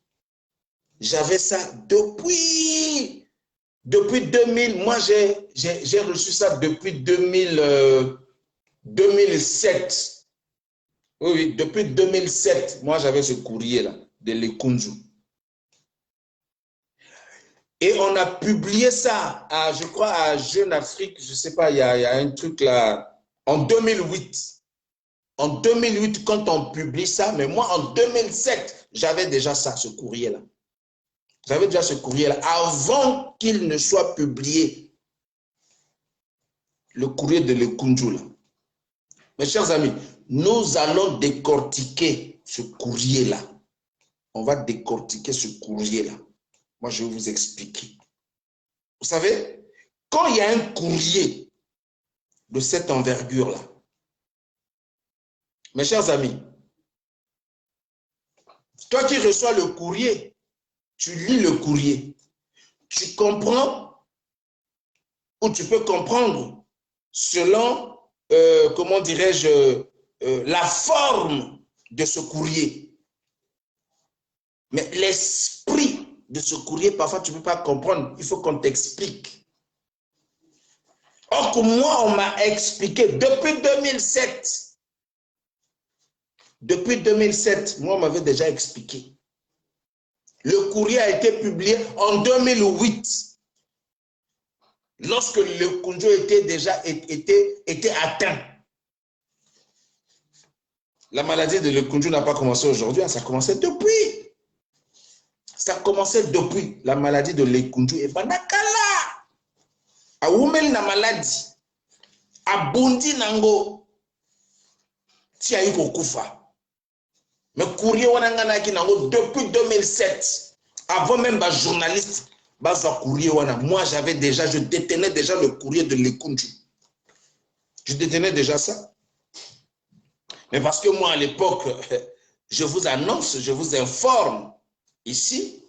J'avais ça depuis 2000. Moi, j'ai reçu ça depuis 2007. Oui, oui, depuis 2007, moi j'avais ce courrier-là de Lekunju. Et on a publié ça, à, je crois, à Jeune Afrique, je ne sais pas, il y a un truc là, en 2008. En 2008, quand on publie ça, mais moi en 2007, j'avais déjà ça, ce courrier-là. J'avais déjà ce courrier-là, avant qu'il ne soit publié, le courrier de Lekunju là. Mes chers amis, nous allons décortiquer ce courrier-là. On va décortiquer ce courrier-là. Moi, je vais vous expliquer. Vous savez, quand il y a un courrier de cette envergure-là, mes chers amis, toi qui reçois le courrier, tu lis le courrier, tu comprends ou tu peux comprendre selon, comment dirais-je, la forme de ce courrier. Mais l'esprit de ce courrier, parfois tu ne peux pas comprendre, il faut qu'on t'explique. Or que moi, on m'a expliqué depuis 2007. Depuis 2007, moi, on m'avait déjà expliqué. Le courrier a été publié en 2008. Lorsque le Kunjo était atteint. La maladie de Lekunju n'a pas commencé aujourd'hui, ça a commencé depuis. Ça a commencé depuis la maladie de Lekunju. Et Banakala, a Oumel na maladie, a Bundi Nango, Tia Yiko Kufa. Mais courrier Wanangana qui Nango depuis 2007, avant même les journaliste, courrier Wana. Moi, je détenais déjà le courrier de Lekunju. Je détenais déjà ça. Mais parce que moi, à l'époque, je vous annonce, je vous informe ici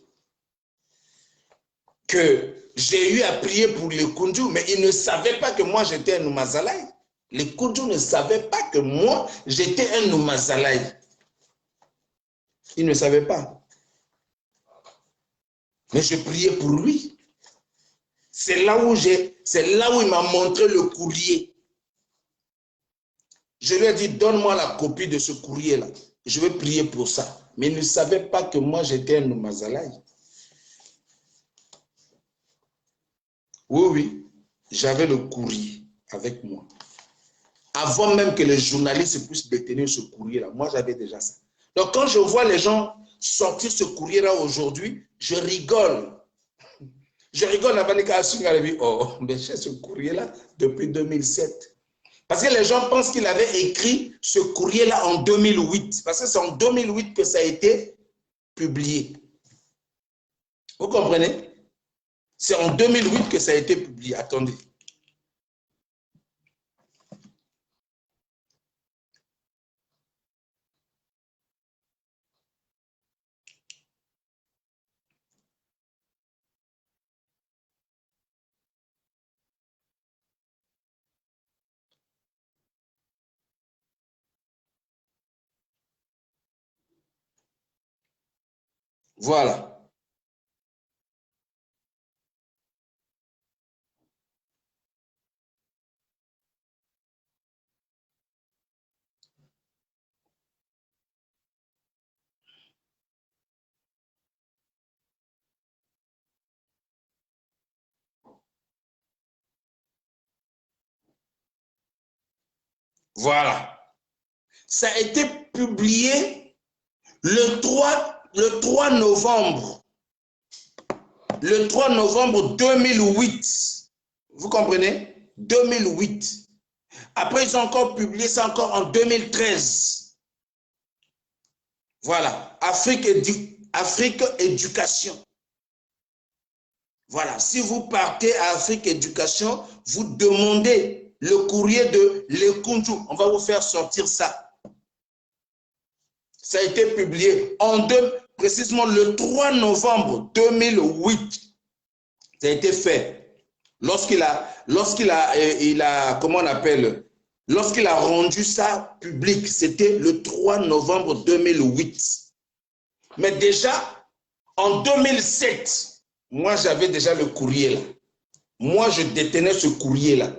que j'ai eu à prier pour les Kunju, mais ils ne savaient pas que moi j'étais un Noumazalaï. Les Kunju ne savaient pas que moi j'étais un Noumazalaï. Ils ne savaient pas. Mais je priais pour lui. C'est là où il m'a montré le courrier. Je lui ai dit, donne-moi la copie de ce courrier-là. Je vais prier pour ça. Mais il ne savait pas que moi, j'étais un Noumazalaï. Oui, oui, j'avais le courrier avec moi. Avant même que les journalistes puissent détenir ce courrier-là, moi, j'avais déjà ça. Donc, quand je vois les gens sortir ce courrier-là aujourd'hui, je rigole. Je rigole avant que oh, mais j'ai ce courrier-là depuis 2007. Parce que les gens pensent qu'il avait écrit ce courrier-là en 2008. Parce que c'est en 2008 que ça a été publié. Vous comprenez? C'est en 2008 que ça a été publié. Attendez. Voilà. Voilà. Ça a été publié le 3 novembre. Le 3 novembre 2008. Vous comprenez? 2008. Après, ils ont encore publié ça encore en 2013. Voilà. Afrique Éducation. Voilà. Si vous partez à Afrique Éducation, vous demandez le courrier de Lekunju. On va vous faire sortir ça. Ça a été publié précisément le 3 novembre 2008. Ça a été fait. Lorsqu'il a, comment on appelle, lorsqu'il a rendu ça public, c'était le 3 novembre 2008. Mais déjà, en 2007, moi j'avais déjà le courrier là. Moi je détenais ce courrier là.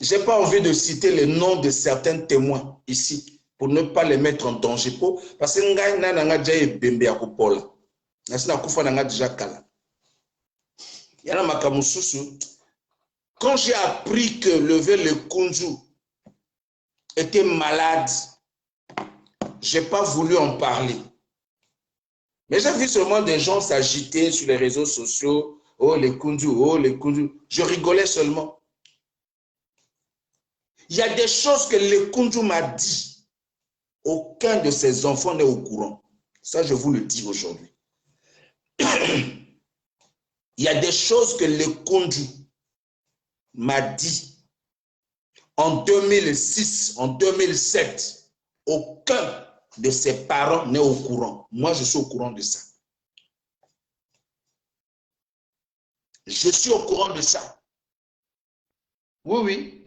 Je n'ai pas envie de citer les noms de certains témoins ici pour ne pas les mettre en danger. Parce que quand j'ai appris que le Kunju était malade, je n'ai pas voulu en parler. Mais j'ai vu seulement des gens s'agiter sur les réseaux sociaux. Oh, les Kunju, oh, les Kunju. Je rigolais seulement. Il y a des choses que le Kunju m'a dit. Aucun de ses enfants n'est au courant. Ça, je vous le dis aujourd'hui. Il y a des choses que le Kunju m'a dit en 2006, en 2007. Aucun de ses parents n'est au courant. Moi, je suis au courant de ça. Je suis au courant de ça. Oui, oui.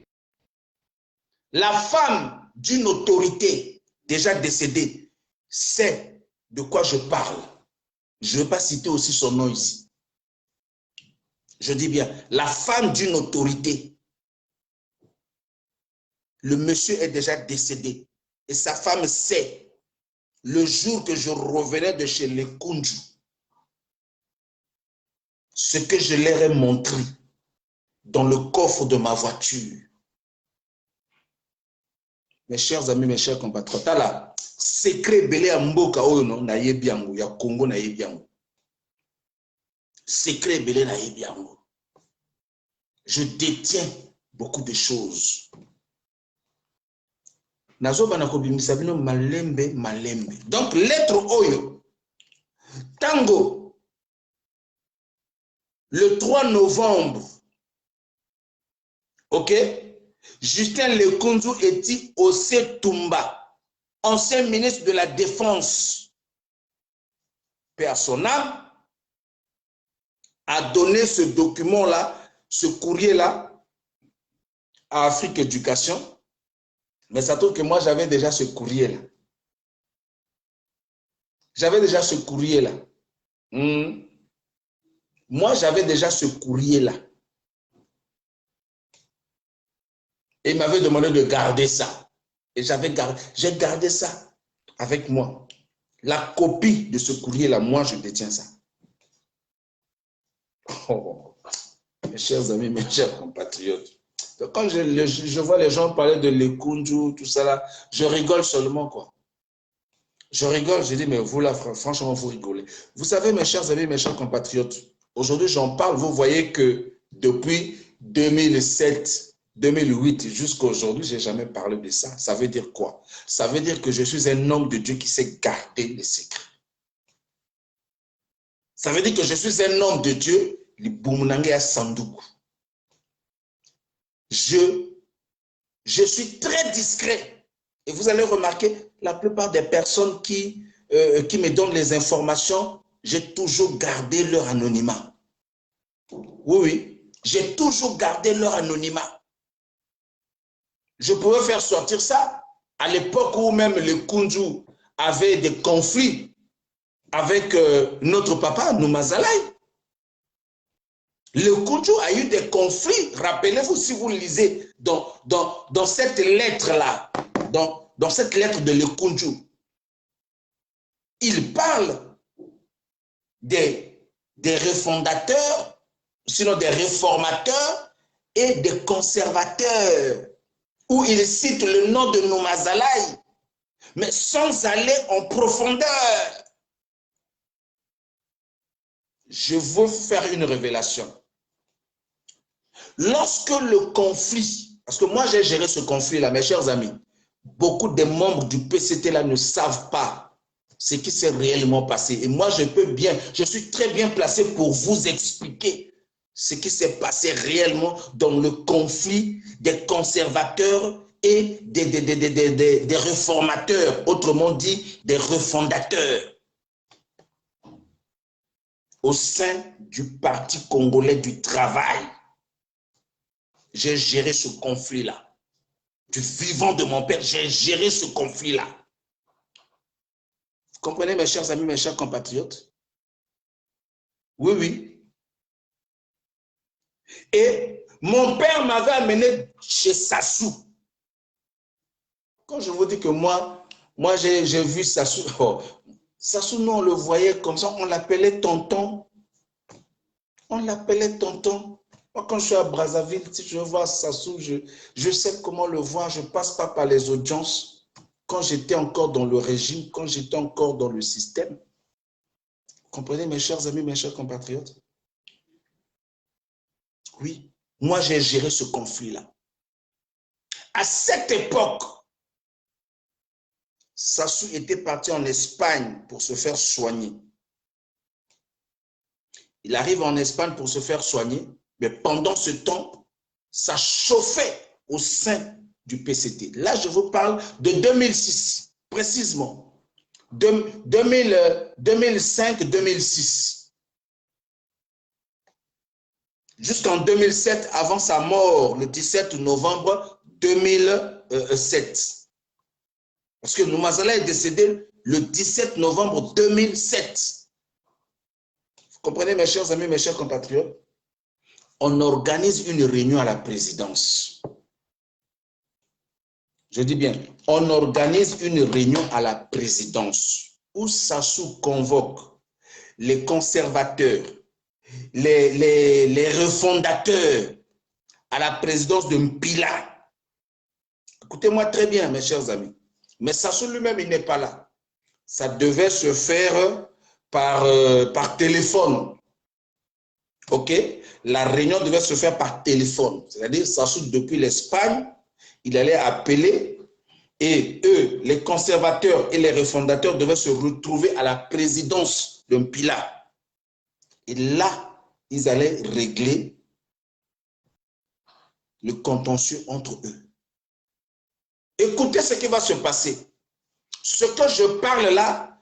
La femme d'une autorité déjà décédée sait de quoi je parle. Je ne vais pas citer aussi son nom ici. Je dis bien, la femme d'une autorité. Le monsieur est déjà décédé. Et sa femme sait, le jour que je revenais de chez les Kunju, ce que je leur ai montré dans le coffre de ma voiture. Mes chers amis, mes chers compatriotes, là, secret belé à Mboka Oyono, na yebiango, ya Congo na yebiango. Secret belé na yebiango. Je détiens beaucoup de choses. Nazo banakobi misabino malembe malembe. Donc lettre Oyo, Tango, le 3 novembre, ok? Justin Lekunzu Eti Ose Tumba, ancien ministre de la Défense, paix à son âme, a donné ce document-là, ce courrier-là, à Afrique Éducation. Mais ça trouve que moi, j'avais déjà ce courrier-là. J'avais déjà ce courrier-là. Moi, j'avais déjà ce courrier-là. Et il m'avait demandé de garder ça. Et j'ai gardé ça avec moi. La copie de ce courrier-là, moi, je détiens ça. Oh, mes chers amis, mes chers compatriotes. Donc, quand je vois les gens parler de l'Ekunju, tout ça là, je rigole seulement, quoi. Je rigole, je dis, mais vous là, franchement, vous rigolez. Vous savez, mes chers amis, mes chers compatriotes, aujourd'hui, j'en parle, vous voyez que depuis 2007, 2008 jusqu'à aujourd'hui, je n'ai jamais parlé de ça. Ça veut dire quoi? Ça veut dire que je suis un homme de Dieu qui sait garder les secrets. Ça veut dire que je suis un homme de Dieu, je suis très discret. Et vous allez remarquer, la plupart des personnes qui me donnent les informations, j'ai toujours gardé leur anonymat. Oui, oui, j'ai toujours gardé leur anonymat. Je pouvais faire sortir ça à l'époque où même les Kunju avaient des conflits avec notre papa, Noumazalaï. Le Kunju a eu des conflits. Rappelez-vous, si vous lisez dans cette lettre-là, dans cette lettre de Le Kunju, il parle des refondateurs, sinon des réformateurs et des conservateurs, où il cite le nom de Noumazalaï, mais sans aller en profondeur. Je veux faire une révélation. Lorsque le conflit, parce que moi j'ai géré ce conflit-là, mes chers amis, beaucoup des membres du PCT là ne savent pas ce qui s'est réellement passé. Et moi je suis très bien placé pour vous expliquer ce qui s'est passé réellement dans le conflit des conservateurs et des réformateurs, autrement dit des refondateurs, au sein du Parti congolais du travail. J'ai géré ce conflit-là. Du vivant de mon père, j'ai géré ce conflit-là. Vous comprenez, mes chers amis, mes chers compatriotes? Oui, oui. Et Mon père m'avait amené chez Sassou. Quand je vous dis que moi j'ai vu Sassou, oh, Sassou, nous on le voyait comme ça, on l'appelait tonton. On l'appelait tonton. Moi, quand je suis à Brazzaville, si je vois Sassou, je sais comment le voir. Je ne passe pas par les audiences. Quand j'étais encore dans le régime, quand j'étais encore dans le système. Vous comprenez, mes chers amis, mes chers compatriotes? Oui, moi, j'ai géré ce conflit-là. À cette époque, Sassou était parti en Espagne pour se faire soigner. Il arrive en Espagne pour se faire soigner, mais pendant ce temps, ça chauffait au sein du PCT. Là, je vous parle de 2006, précisément. 2005-2006. Jusqu'en 2007, avant sa mort, le 17 novembre 2007. Parce que Noumazala est décédé le 17 novembre 2007. Vous comprenez, mes chers amis, mes chers compatriotes? On organise une réunion à la présidence. Je dis bien, on organise une réunion à la présidence où Sassou convoque les conservateurs, les refondateurs à la présidence de Mpila. Écoutez-moi très bien, mes chers amis. Mais Sassou lui-même, il n'est pas là. Ça devait se faire par téléphone. OK? La réunion devait se faire par téléphone. C'est-à-dire, Sassou, depuis l'Espagne, il allait appeler et eux, les conservateurs et les refondateurs, devaient se retrouver à la présidence de Mpila. Et là, ils allaient régler le contentieux entre eux. Écoutez ce qui va se passer. Ce que je parle là,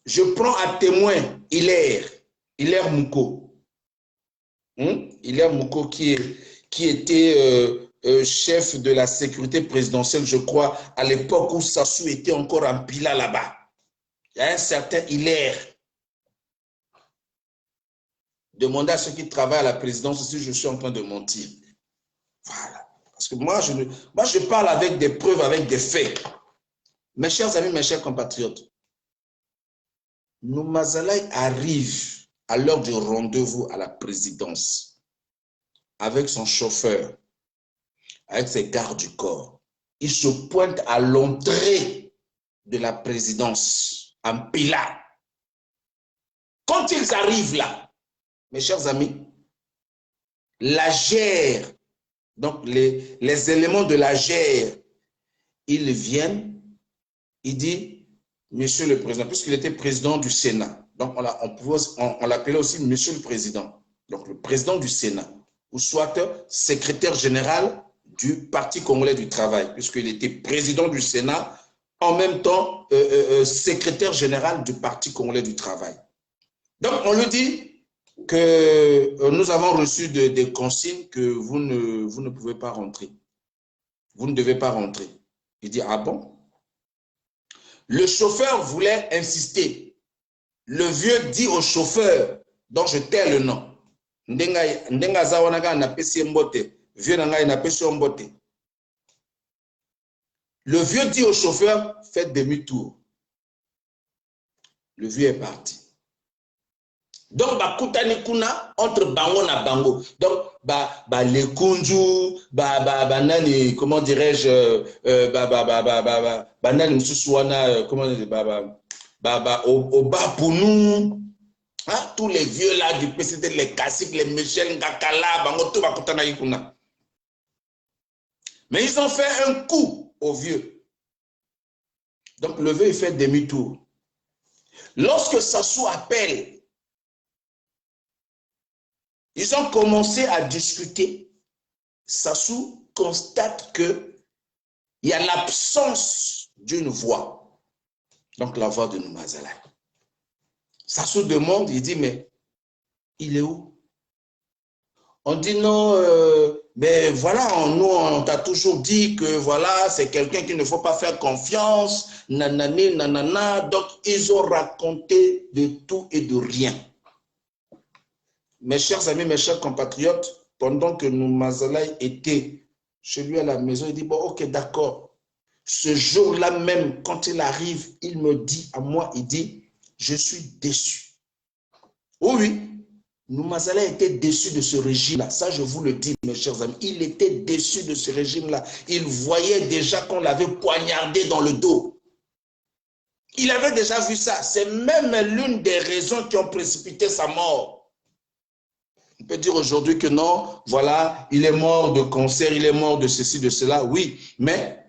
je prends à témoin Hilaire Mouko. Hilaire Mouko qui était chef de la sécurité présidentielle, je crois, à l'époque où Sassou était encore en Mpila là-bas. Il y a un certain Hilaire. Demandez à ceux qui travaillent à la présidence si je suis en train de mentir. Voilà. Parce que moi, je parle avec des preuves, avec des faits. Mes chers amis, mes chers compatriotes, Noumazalaï arrive à l'heure du rendez-vous à la présidence avec son chauffeur, avec ses gardes du corps. Il se pointe à l'entrée de la présidence, en Mpila. Quand ils arrivent là, mes chers amis, la GER, donc les éléments de la GER, ils viennent, il dit, Monsieur le Président, puisqu'il était président du Sénat, donc on l'appelait aussi Monsieur le Président, donc le président du Sénat, ou soit secrétaire général du Parti congolais du travail, puisqu'il était président du Sénat, en même temps secrétaire général du Parti congolais du travail. Donc on lui dit que nous avons reçu des consignes que vous ne pouvez pas rentrer. Vous ne devez pas rentrer. Il dit, ah bon? Le chauffeur voulait insister. Le vieux dit au chauffeur, dont je tais le nom, Ndenga Zawanaga n'a pas si mbote, vieux nanga n'a pas si mbote. Le vieux dit au chauffeur, faites demi-tour. Le vieux est parti. Donc, kutani kuna entre bango na bango. Donc, les kunju, nani, comment dirais-je, nani msuswana, comment dire, oba pounou, tous les vieux là du PCT, les Kassik, les Michel Ngakala, bango tout bakutana kuna. Mais ils ont fait un coup au vieux. Donc, le vieux, il fait demi-tour. Lorsque Sassou appelle, ils ont commencé à discuter. Sassou constate qu'il y a l'absence d'une voix. Donc la voix de Noumazalaï. Sassou demande, il dit, mais il est où? On dit non, mais voilà, nous on t'a toujours dit que voilà, c'est quelqu'un qu'il ne faut pas faire confiance, nanani, nanana. Donc ils ont raconté de tout et de rien. Mes chers amis, mes chers compatriotes, pendant que Noumazalaï était chez lui à la maison, il dit, bon, ok, d'accord. Ce jour-là même, quand il arrive, il me dit à moi, il dit, je suis déçu. Oh oui, Noumazalaï était déçu de ce régime-là. Ça, je vous le dis, mes chers amis. Il était déçu de ce régime-là. Il voyait déjà qu'on l'avait poignardé dans le dos. Il avait déjà vu ça. C'est même l'une des raisons qui ont précipité sa mort. On peut dire aujourd'hui que non, voilà, il est mort de cancer, il est mort de ceci, de cela. Oui, mais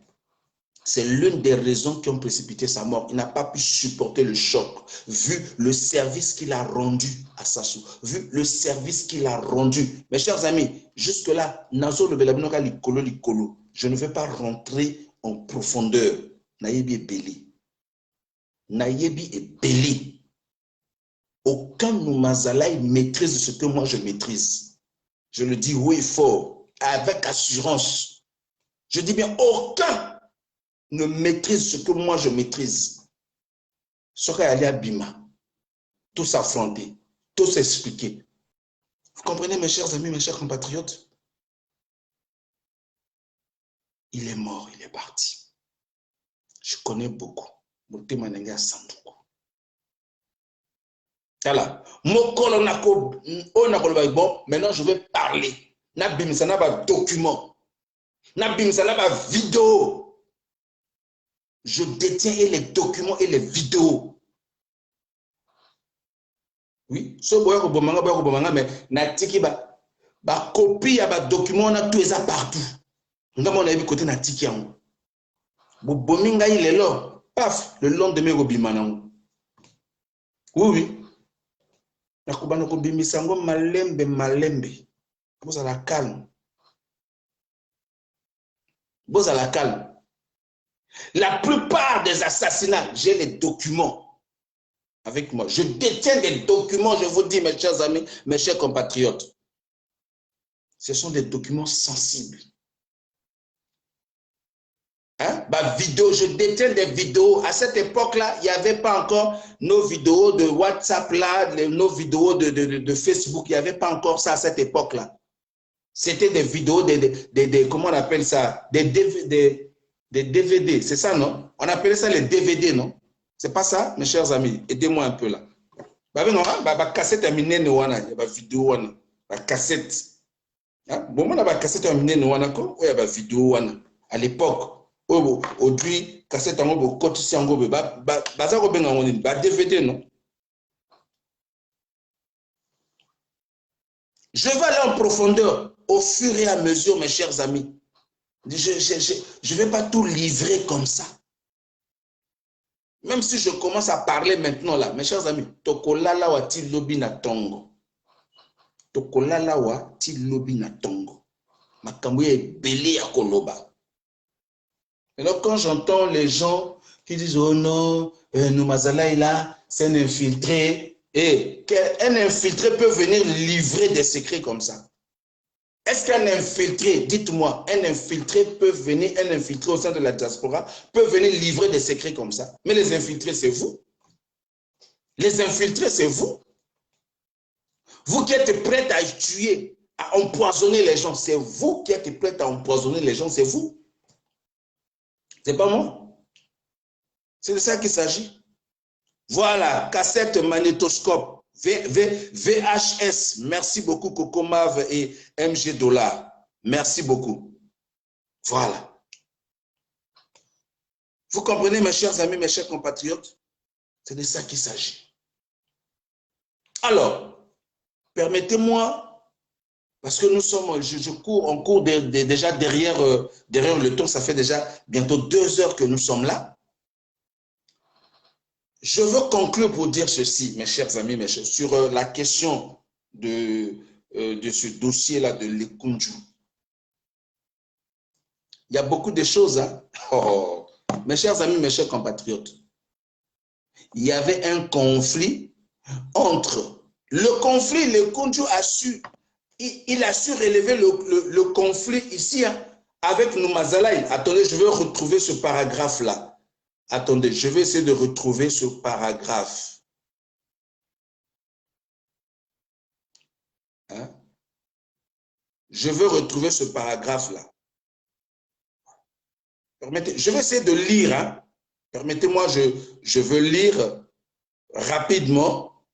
c'est l'une des raisons qui ont précipité sa mort. Il n'a pas pu supporter le choc, vu le service qu'il a rendu à Sassou, vu le service qu'il a rendu. Mes chers amis, jusque-là, je ne vais pas rentrer en profondeur. Nayebi est belé. Nayebi est belé. Aucun Noumazalaï maîtrise ce que moi je maîtrise. Je le dis haut et fort, avec assurance. Je dis bien, aucun ne maîtrise ce que moi je maîtrise. Serait allé à Bima, tout s'affronter, tout s'expliquer. Vous comprenez, mes chers amis, mes chers compatriotes? Il est mort, il est parti. Je connais beaucoup. Bon, maintenant je vais parler. Ça n'a pas document. Ça n'a pas vidéo. Je détiens et les documents et les vidéos. Oui, mais natiki ba copie ya ba document on a tout ça partout. Ngamo na yebi côté natiki yango. Bo bominga il est là. Paf, le lendemain robima nango. Oui oui. Nakubana ko bimisa ngo malembe. Vous à la calme. Vous à la calme. La plupart des assassinats, j'ai les documents avec moi. Je détiens des documents, je vous dis, mes chers amis, mes chers compatriotes. Ce sont des documents sensibles. Hein? Vidéo, je détiens des vidéos. À cette époque-là, il n'y avait pas encore nos vidéos de WhatsApp, là, nos vidéos de Facebook. Il n'y avait pas encore ça à cette époque-là. C'était des vidéos, comment on appelle ça? Des DVD, c'est ça, non? On appelait ça les DVD, non? C'est pas ça, mes chers amis? Aidez-moi un peu là. Cassette à mine, vidéo, cassette. Bon, on a cassette à mine, vidéo, à l'époque. Aujourd'hui, cassette en haut, côté si en haut, DVD, non? Je vais aller en profondeur au fur et à mesure, mes chers amis. Je ne vais pas tout livrer comme ça. Même si je commence à parler maintenant là, mes chers amis, tokolala wa ti lobi na tongo. Tokolala wa ti lobi na tongo. Makambo ye belé à koloba. Et donc quand j'entends les gens qui disent oh non, Noumazalaï là, c'est un infiltré. Et un infiltré peut venir livrer des secrets comme ça. Est-ce qu'un infiltré, dites-moi, un infiltré peut venir, un infiltré au sein de la diaspora, peut venir livrer des secrets comme ça? Mais les infiltrés, c'est vous. Les infiltrés, c'est vous. Vous qui êtes prêts à tuer, à empoisonner les gens, c'est vous qui êtes prêts à empoisonner les gens, c'est vous. C'est pas moi. C'est de ça qu'il s'agit. Voilà, cassette magnétoscope. VHS, merci beaucoup Cocomav et MG Dollar. Merci beaucoup. Voilà. Vous comprenez, mes chers amis, mes chers compatriotes? C'est de ça qu'il s'agit. Alors, permettez-moi, parce que nous sommes, je cours, on court déjà derrière le temps, ça fait déjà bientôt 2 heures que nous sommes là. Je veux conclure pour dire ceci, mes chers amis, mes chers, sur la question de ce dossier-là de l'Ekunju. Il y a beaucoup de choses. Hein? Oh, mes chers amis, mes chers compatriotes, il y avait un conflit entre le conflit, l'Ekunju a su, il a su relever le conflit ici hein, avec Noumazalaï. Attendez, je vais retrouver ce paragraphe-là. Attendez, je vais essayer de retrouver ce paragraphe. Hein? Je veux retrouver ce paragraphe-là. Permettez, je vais essayer de lire. Hein. Permettez-moi, je veux lire rapidement.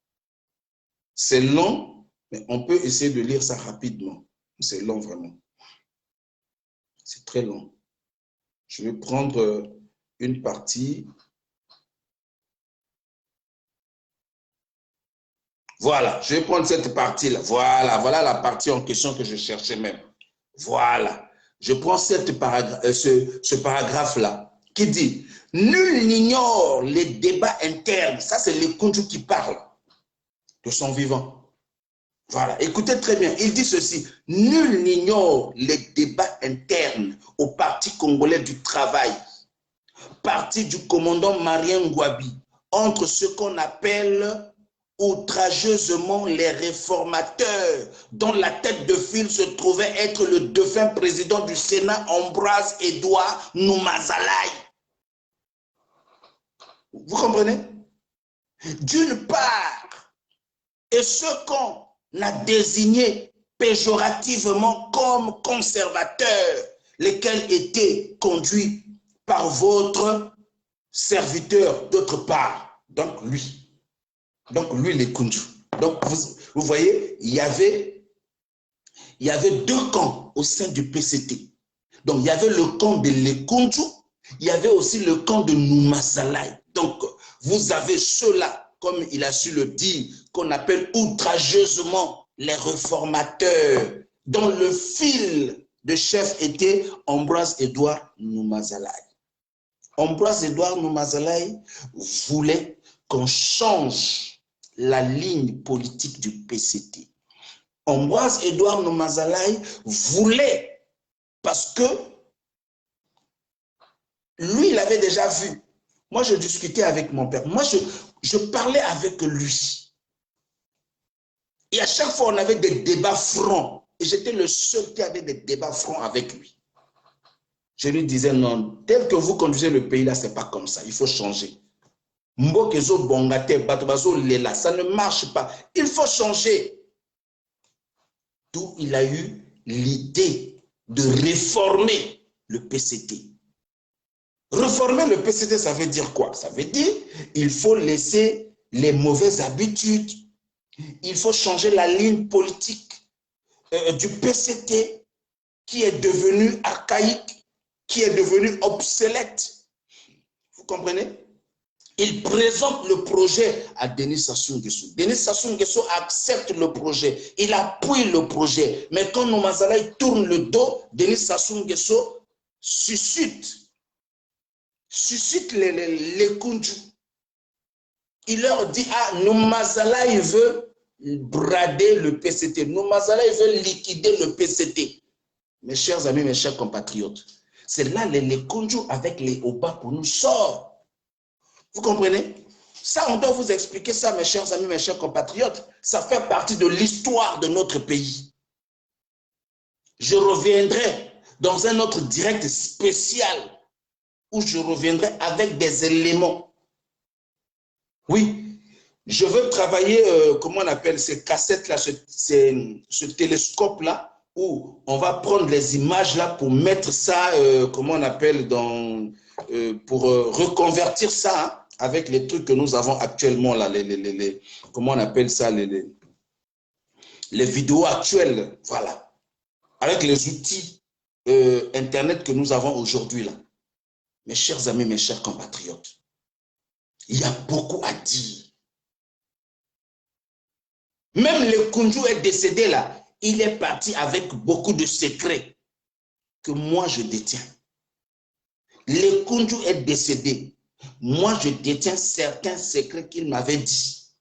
C'est long, mais on peut essayer de lire ça rapidement. C'est long vraiment. C'est très long. Je vais prendre une partie. Voilà, je vais prendre cette partie-là. Voilà la partie en question que je cherchais même. Voilà. Je prends ce paragraphe-là qui dit « Nul n'ignore les débats internes ». Ça, c'est les Koundou qui parlent de son vivant. Voilà, écoutez très bien. Il dit ceci « Nul n'ignore les débats internes au Parti congolais du travail, parti du commandant Marien Ngouabi, entre ce qu'on appelle outrageusement les réformateurs, dont la tête de file se trouvait être le défunt président du Sénat, Ambroise Edouard Noumazalaï. Vous comprenez? D'une part, et ce qu'on a désigné péjorativement comme conservateurs, lesquels étaient conduits par votre serviteur, d'autre part, donc lui. Donc, lui, les Koundou. Donc, vous voyez, il y avait deux camps au sein du PCT. Donc, il y avait le camp de les Koundou, il y avait aussi le camp de Noumazalaï. Donc, vous avez ceux-là, comme il a su le dire, qu'on appelle outrageusement les réformateurs, dont le fil de chef était Ambroise Edouard Noumazalaï. Ambroise Edouard Noumazalaï voulait qu'on change la ligne politique du PCT. Ambroise Edouard Noumazalaï voulait, parce que lui, il avait déjà vu. Moi, je discutais avec mon père. Moi, je parlais avec lui. Et à chaque fois, on avait des débats francs. Et j'étais le seul qui avait des débats francs avec lui. Je lui disais, non, tel que vous conduisez le pays, là, ce n'est pas comme ça. Il faut changer. Ça ne marche pas. Il faut changer. D'où il a eu l'idée de réformer le PCT. Réformer le PCT, ça veut dire quoi? Ça veut dire qu'il faut laisser les mauvaises habitudes. Il faut changer la ligne politique du PCT qui est devenu archaïque, qui est devenu obsolète. Vous comprenez? Il présente le projet à Denis Sassou Nguesso. Denis Sassou Nguesso accepte le projet, il appuie le projet. Mais quand Noumazalaï tourne le dos, Denis Sassou Nguesso suscite les Koundou. Il leur dit, ah, Noumazalaï veut brader le PCT. Noumazalaï veut liquider le PCT. Mes chers amis, mes chers compatriotes, c'est là les Koundou avec les Oba pour nous sortent. Vous comprenez? Ça, on doit vous expliquer ça, mes chers amis, mes chers compatriotes. Ça fait partie de l'histoire de notre pays. Je reviendrai dans un autre direct spécial où je reviendrai avec des éléments. Oui, je veux travailler, comment on appelle ces cassettes-là, ce télescope-là, où on va prendre les images-là pour mettre ça, comment on appelle, pour reconvertir ça, hein, avec les trucs que nous avons actuellement là, comment on appelle ça, les vidéos actuelles, voilà, avec les outils Internet que nous avons aujourd'hui là. Mes chers amis, mes chers compatriotes, il y a beaucoup à dire. Même le Koundou est décédé là, il est parti avec beaucoup de secrets que moi je détiens. Le Koundou est décédé. Moi, je détiens certains secrets qu'il m'avait dit.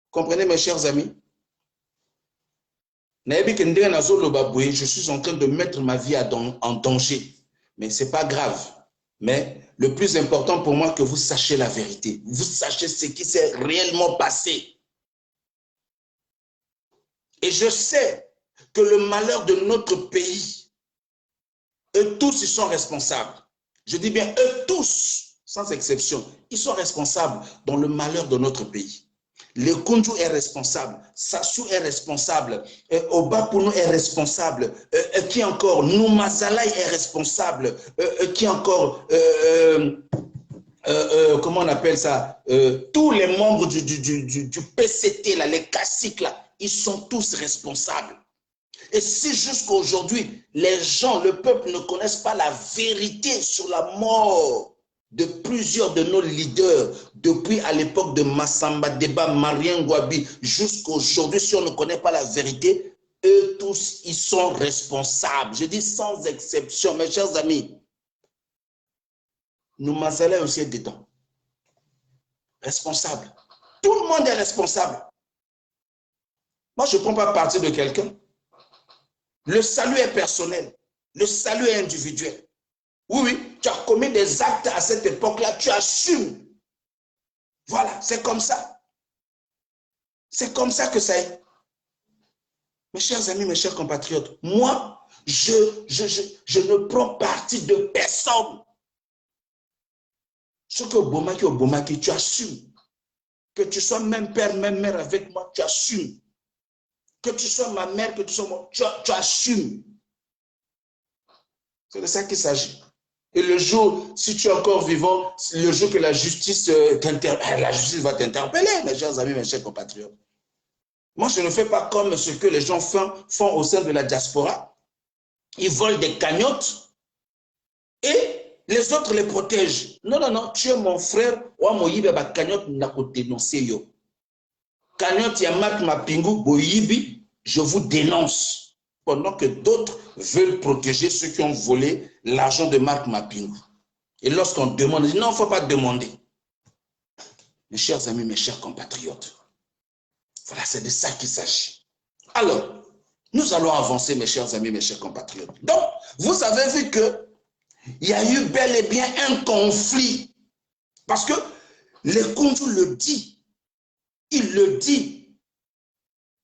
Comprenez, mes chers amis? Je suis en train de mettre ma vie en danger. Mais ce n'est pas grave. Mais le plus important pour moi, que vous sachiez la vérité. Vous sachiez ce qui s'est réellement passé. Et je sais que le malheur de notre pays, eux tous, ils sont responsables. Je dis bien, eux tous, sans exception, ils sont responsables dans le malheur de notre pays. Le Kunju est responsable, Sassou est responsable, Obapounou est responsable, qui encore? Noumazalaï est responsable, qui encore? Comment on appelle ça? Tous les membres du PCT, là, les caciques, là, ils sont tous responsables. Et si jusqu'à aujourd'hui, les gens, le peuple ne connaissent pas la vérité sur la mort de plusieurs de nos leaders, depuis à l'époque de Massamba Deba, Marien Ngouabi, jusqu'à aujourd'hui, si on ne connaît pas la vérité, eux tous, ils sont responsables. Je dis sans exception, mes chers amis. Nous Mazalais aussi est dedans. Responsable. Tout le monde est responsable. Moi, je ne prends pas parti de quelqu'un. Le salut est personnel. Le salut est individuel. Oui, oui, tu as commis des actes à cette époque-là, tu assumes. Voilà, c'est comme ça. C'est comme ça que ça est. Mes chers amis, mes chers compatriotes, moi, je ne prends parti de personne. Ce que Bomaki, tu assumes. Que tu sois même père, même mère avec moi, tu assumes. Que tu sois ma mère, que tu sois moi, tu assumes. C'est de ça qu'il s'agit. Et le jour, si tu es encore vivant, le jour que la justice va t'interpeller, mes chers amis, mes chers compatriotes. Moi, je ne fais pas comme ce que les gens font au sein de la diaspora. Ils volent des cagnottes et les autres les protègent. Non, non, non, tu es mon frère. Cagnotte n'a pas dénoncé yo. Cagnotte Yamak Mapingu Boyibi, je vous dénonce. Pendant que d'autres veulent protéger ceux qui ont volé l'argent de Marc Mapingu. Et lorsqu'on demande, on dit non, il ne faut pas demander. Mes chers amis, mes chers compatriotes, voilà, c'est de ça qu'il s'agit. Alors, nous allons avancer, mes chers amis, mes chers compatriotes. Donc, vous avez vu qu'il y a eu bel et bien un conflit. Parce que le Kunju le dit. Il le dit.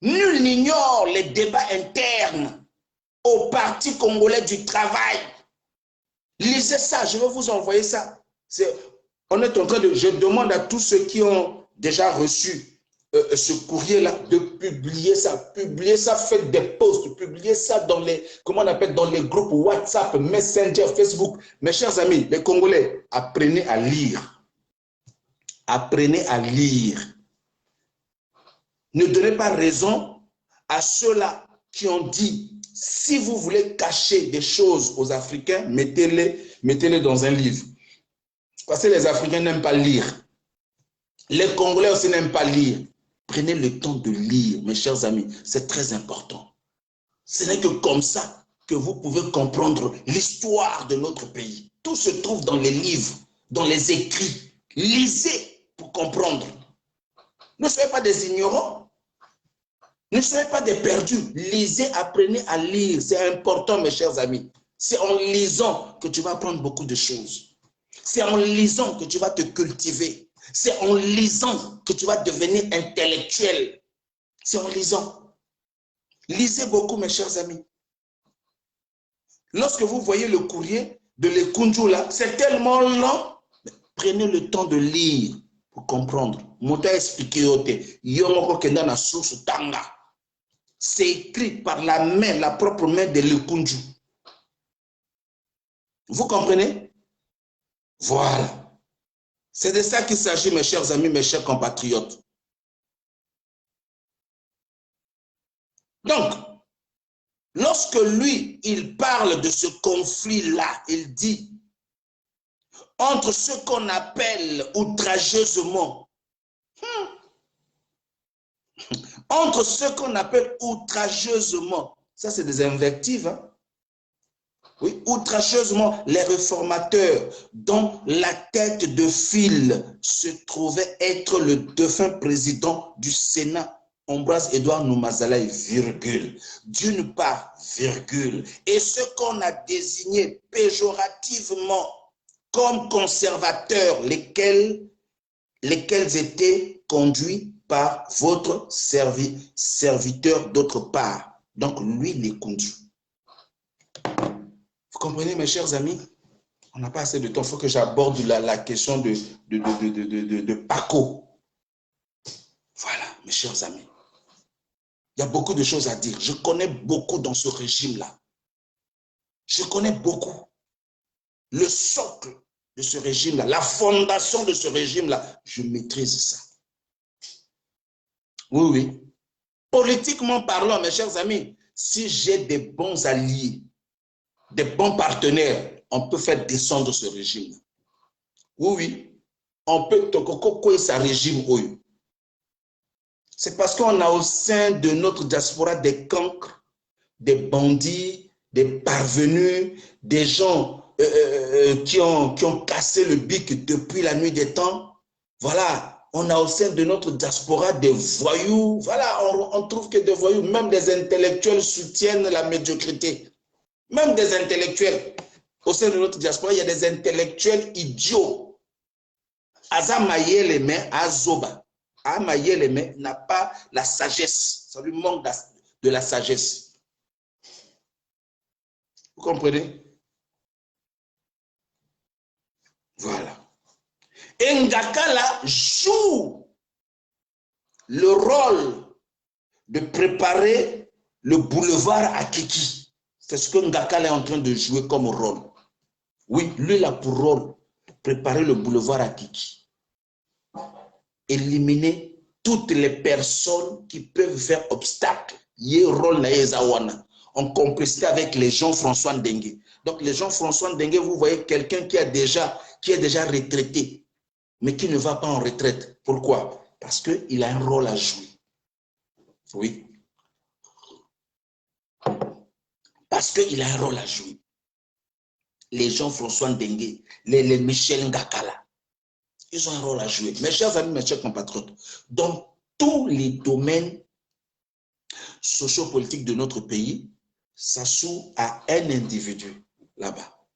Nul n'ignore les débats internes au Parti congolais du travail. Lisez ça, je vais vous envoyer ça. On est en train de... Je demande à tous ceux qui ont déjà reçu ce courrier-là de publier ça. Publiez ça, faites des posts, publiez ça dans les, comment on appelle, dans les groupes WhatsApp, Messenger, Facebook. Mes chers amis, les Congolais, apprenez à lire. Apprenez à lire. Ne donnez pas raison à ceux-là qui ont dit, si vous voulez cacher des choses aux Africains, mettez-les dans un livre. Parce que les Africains n'aiment pas lire. Les Congolais aussi n'aiment pas lire. Prenez le temps de lire, mes chers amis. C'est très important. Ce n'est que comme ça que vous pouvez comprendre l'histoire de notre pays. Tout se trouve dans les livres, dans les écrits. Lisez pour comprendre. Ne soyez pas des ignorants. Ne soyez pas des perdus. Lisez, apprenez à lire. C'est important, mes chers amis. C'est en lisant que tu vas apprendre beaucoup de choses. C'est en lisant que tu vas te cultiver. C'est en lisant que tu vas devenir intellectuel. C'est en lisant. Lisez beaucoup, mes chers amis. Lorsque vous voyez le courrier de l'Ekunju là, c'est tellement lent. Prenez le temps de lire pour comprendre. Mota expliqué yomoko kenda na source tanga. C'est écrit par la main, la propre main de l'Ekunju. Vous comprenez? Voilà. C'est de ça qu'il s'agit, mes chers amis, mes chers compatriotes. Donc, lorsque lui, il parle de ce conflit-là, il dit, entre ce qu'on appelle outrageusement, entre ce qu'on appelle outrageusement, ça c'est des invectives, hein? Oui, outrageusement, les réformateurs dont la tête de file se trouvait être le défunt président du Sénat, Ambroise Edouard Noumazalaï, virgule, d'une part, virgule, et ce qu'on a désigné péjorativement comme conservateurs, lesquels étaient conduits par votre serviteur d'autre part. Donc, lui les conduit. Vous comprenez, mes chers amis? On n'a pas assez de temps. Il faut que j'aborde la question de Paco. Voilà. mes chers amis. Il y a beaucoup de choses à dire. Je connais beaucoup dans ce régime-là. Je connais beaucoup. Le socle de ce régime-là, la fondation de ce régime-là, je maîtrise ça. Oui, oui. Politiquement parlant, mes chers amis, si j'ai des bons alliés, des bons partenaires, on peut faire descendre ce régime. Oui, oui. On peut tocococoer ce régime. Oui. C'est parce qu'on a au sein de notre diaspora des cancres, des bandits, des parvenus, des gens qui ont cassé le bic depuis la nuit des temps. Voilà, on a au sein de notre diaspora des voyous. Voilà, on trouve que des voyous, même des intellectuels soutiennent la médiocrité. Même des intellectuels. Au sein de notre diaspora, il y a des intellectuels idiots. Azamaye les mains, Azoba. Amaye les mains n'a pas la sagesse. Ça lui manque de la sagesse. Vous comprenez? Voilà. Et Ngakala joue le rôle de préparer le boulevard à Kiki. C'est ce que Ngakala est en train de jouer comme rôle. Oui, lui, il a pour rôle préparer le boulevard à Kiki. Éliminer toutes les personnes qui peuvent faire obstacle. En complicité avec les Jean-François Ndengue. Donc, les Jean-François Ndengue, vous voyez quelqu'un qui est déjà retraité, mais qui ne va pas en retraite. Pourquoi? Parce qu'il a un rôle à jouer. Oui. Parce qu'il a un rôle à jouer. Les Jean-François Ndengue, les Michel Ngakala, ils ont un rôle à jouer. Mes chers amis, mes chers compatriotes, dans tous les domaines sociopolitiques de notre pays, ça s'ouvre à un individu là-bas.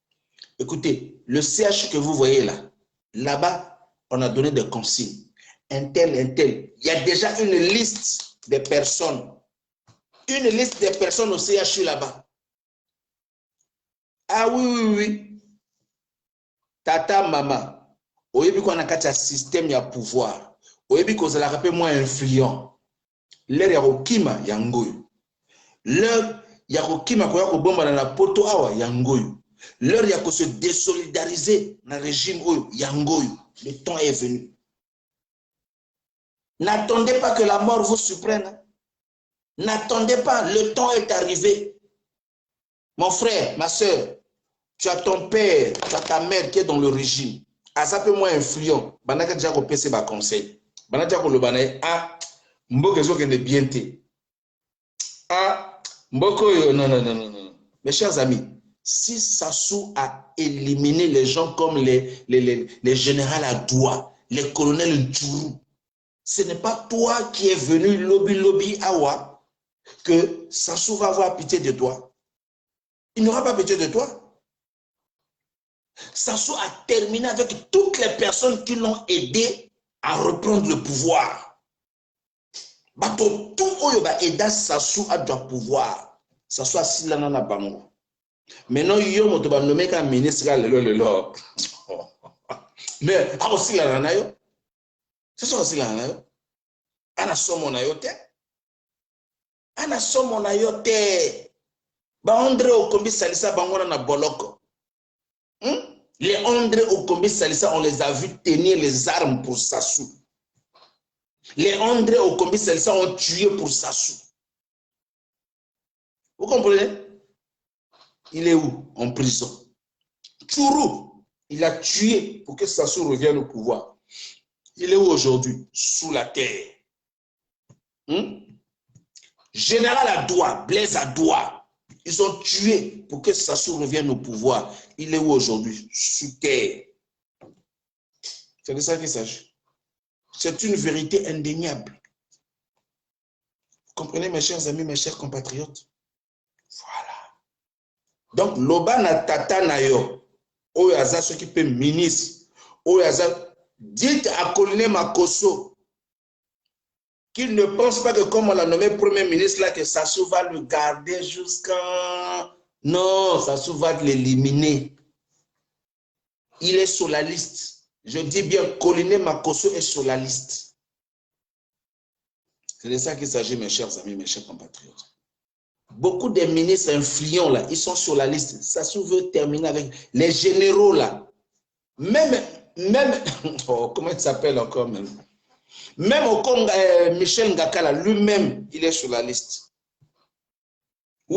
Écoutez, le CH que vous voyez là, là-bas, on a donné des consignes. Un tel, un tel. Il y a déjà une liste des personnes. Une liste des personnes au CHU là-bas. Ah oui, oui, oui. Tata, maman. Oyebi qu'on a un système, il y a pouvoir. Oyebi qu'on a rappelé moins influent. L'air ya okima ya ngoyo. L'air ya okima kwa yako bomba na poto awa ya ngoyo. L'heure ya ko se désolidariser dans le régime ya ngoyo. Le temps est venu. N'attendez pas que la mort vous surprenne. N'attendez pas, le temps est arrivé. Mon frère, ma soeur, tu as ton père, tu as ta mère qui est dans le régime. À ça peu moins influent. Banaka déjà ko pese ba conseil. Banaka ko le banaye ah mboko zo kende bien té. Ah mboko yo non non non non. Mes chers amis, si Sassou a éliminé les gens comme les généraux Adoua, les colonels Djourou, ce n'est pas toi qui es venu lobby awa que Sassou va avoir pitié de toi. Il n'aura pas pitié de toi. Sassou a terminé avec toutes les personnes qui l'ont aidé à reprendre le pouvoir. Bato tout oyo ba aida Sassou à droit pouvoir. Sassou a silana na bango. Maintenant yo moto ba nommé comme ministre le. Mais a aussi la na yo. C'est ça aussi la na yo. Ana somo na yo te. Ana somo na yo te. Ba André Okombi Salisa bangona na boloko. Les André Okombi Salisa, on les a vus tenir les armes pour Sassou. Les André Okombi Salisa ont tué pour Sassou. Vous comprenez? Il est où? En prison. Tchourou, il a tué pour que Sassou revienne au pouvoir. Il est où aujourd'hui? Sous la terre. Général Adoua, Blaise Adoua, ils ont tué pour que Sassou revienne au pouvoir. Il est où aujourd'hui? Sous terre. C'est de ça qu'il s'agit. C'est une vérité indéniable. Vous comprenez, mes chers amis, mes chers compatriotes? Voilà. Donc, Loba na tata na yo, Oyaza, ceux qui peuvent ministre, Oyaza, dites à Colonel Makosso qu'il ne pense pas que comme on l'a nommé Premier ministre là, que Sassou va le garder jusqu'à... Non, Sassou va l'éliminer. Il est sur la liste. Je dis bien, Colonel Makosso est sur la liste. C'est de ça qu'il s'agit, mes chers amis, mes chers compatriotes. Beaucoup des ministres influents, là, ils sont sur la liste. Ça se veut terminer avec les généraux, là. Même oh, comment il s'appelle encore même? Même au Congo, Michel Ngakala, lui-même, il est sur la liste.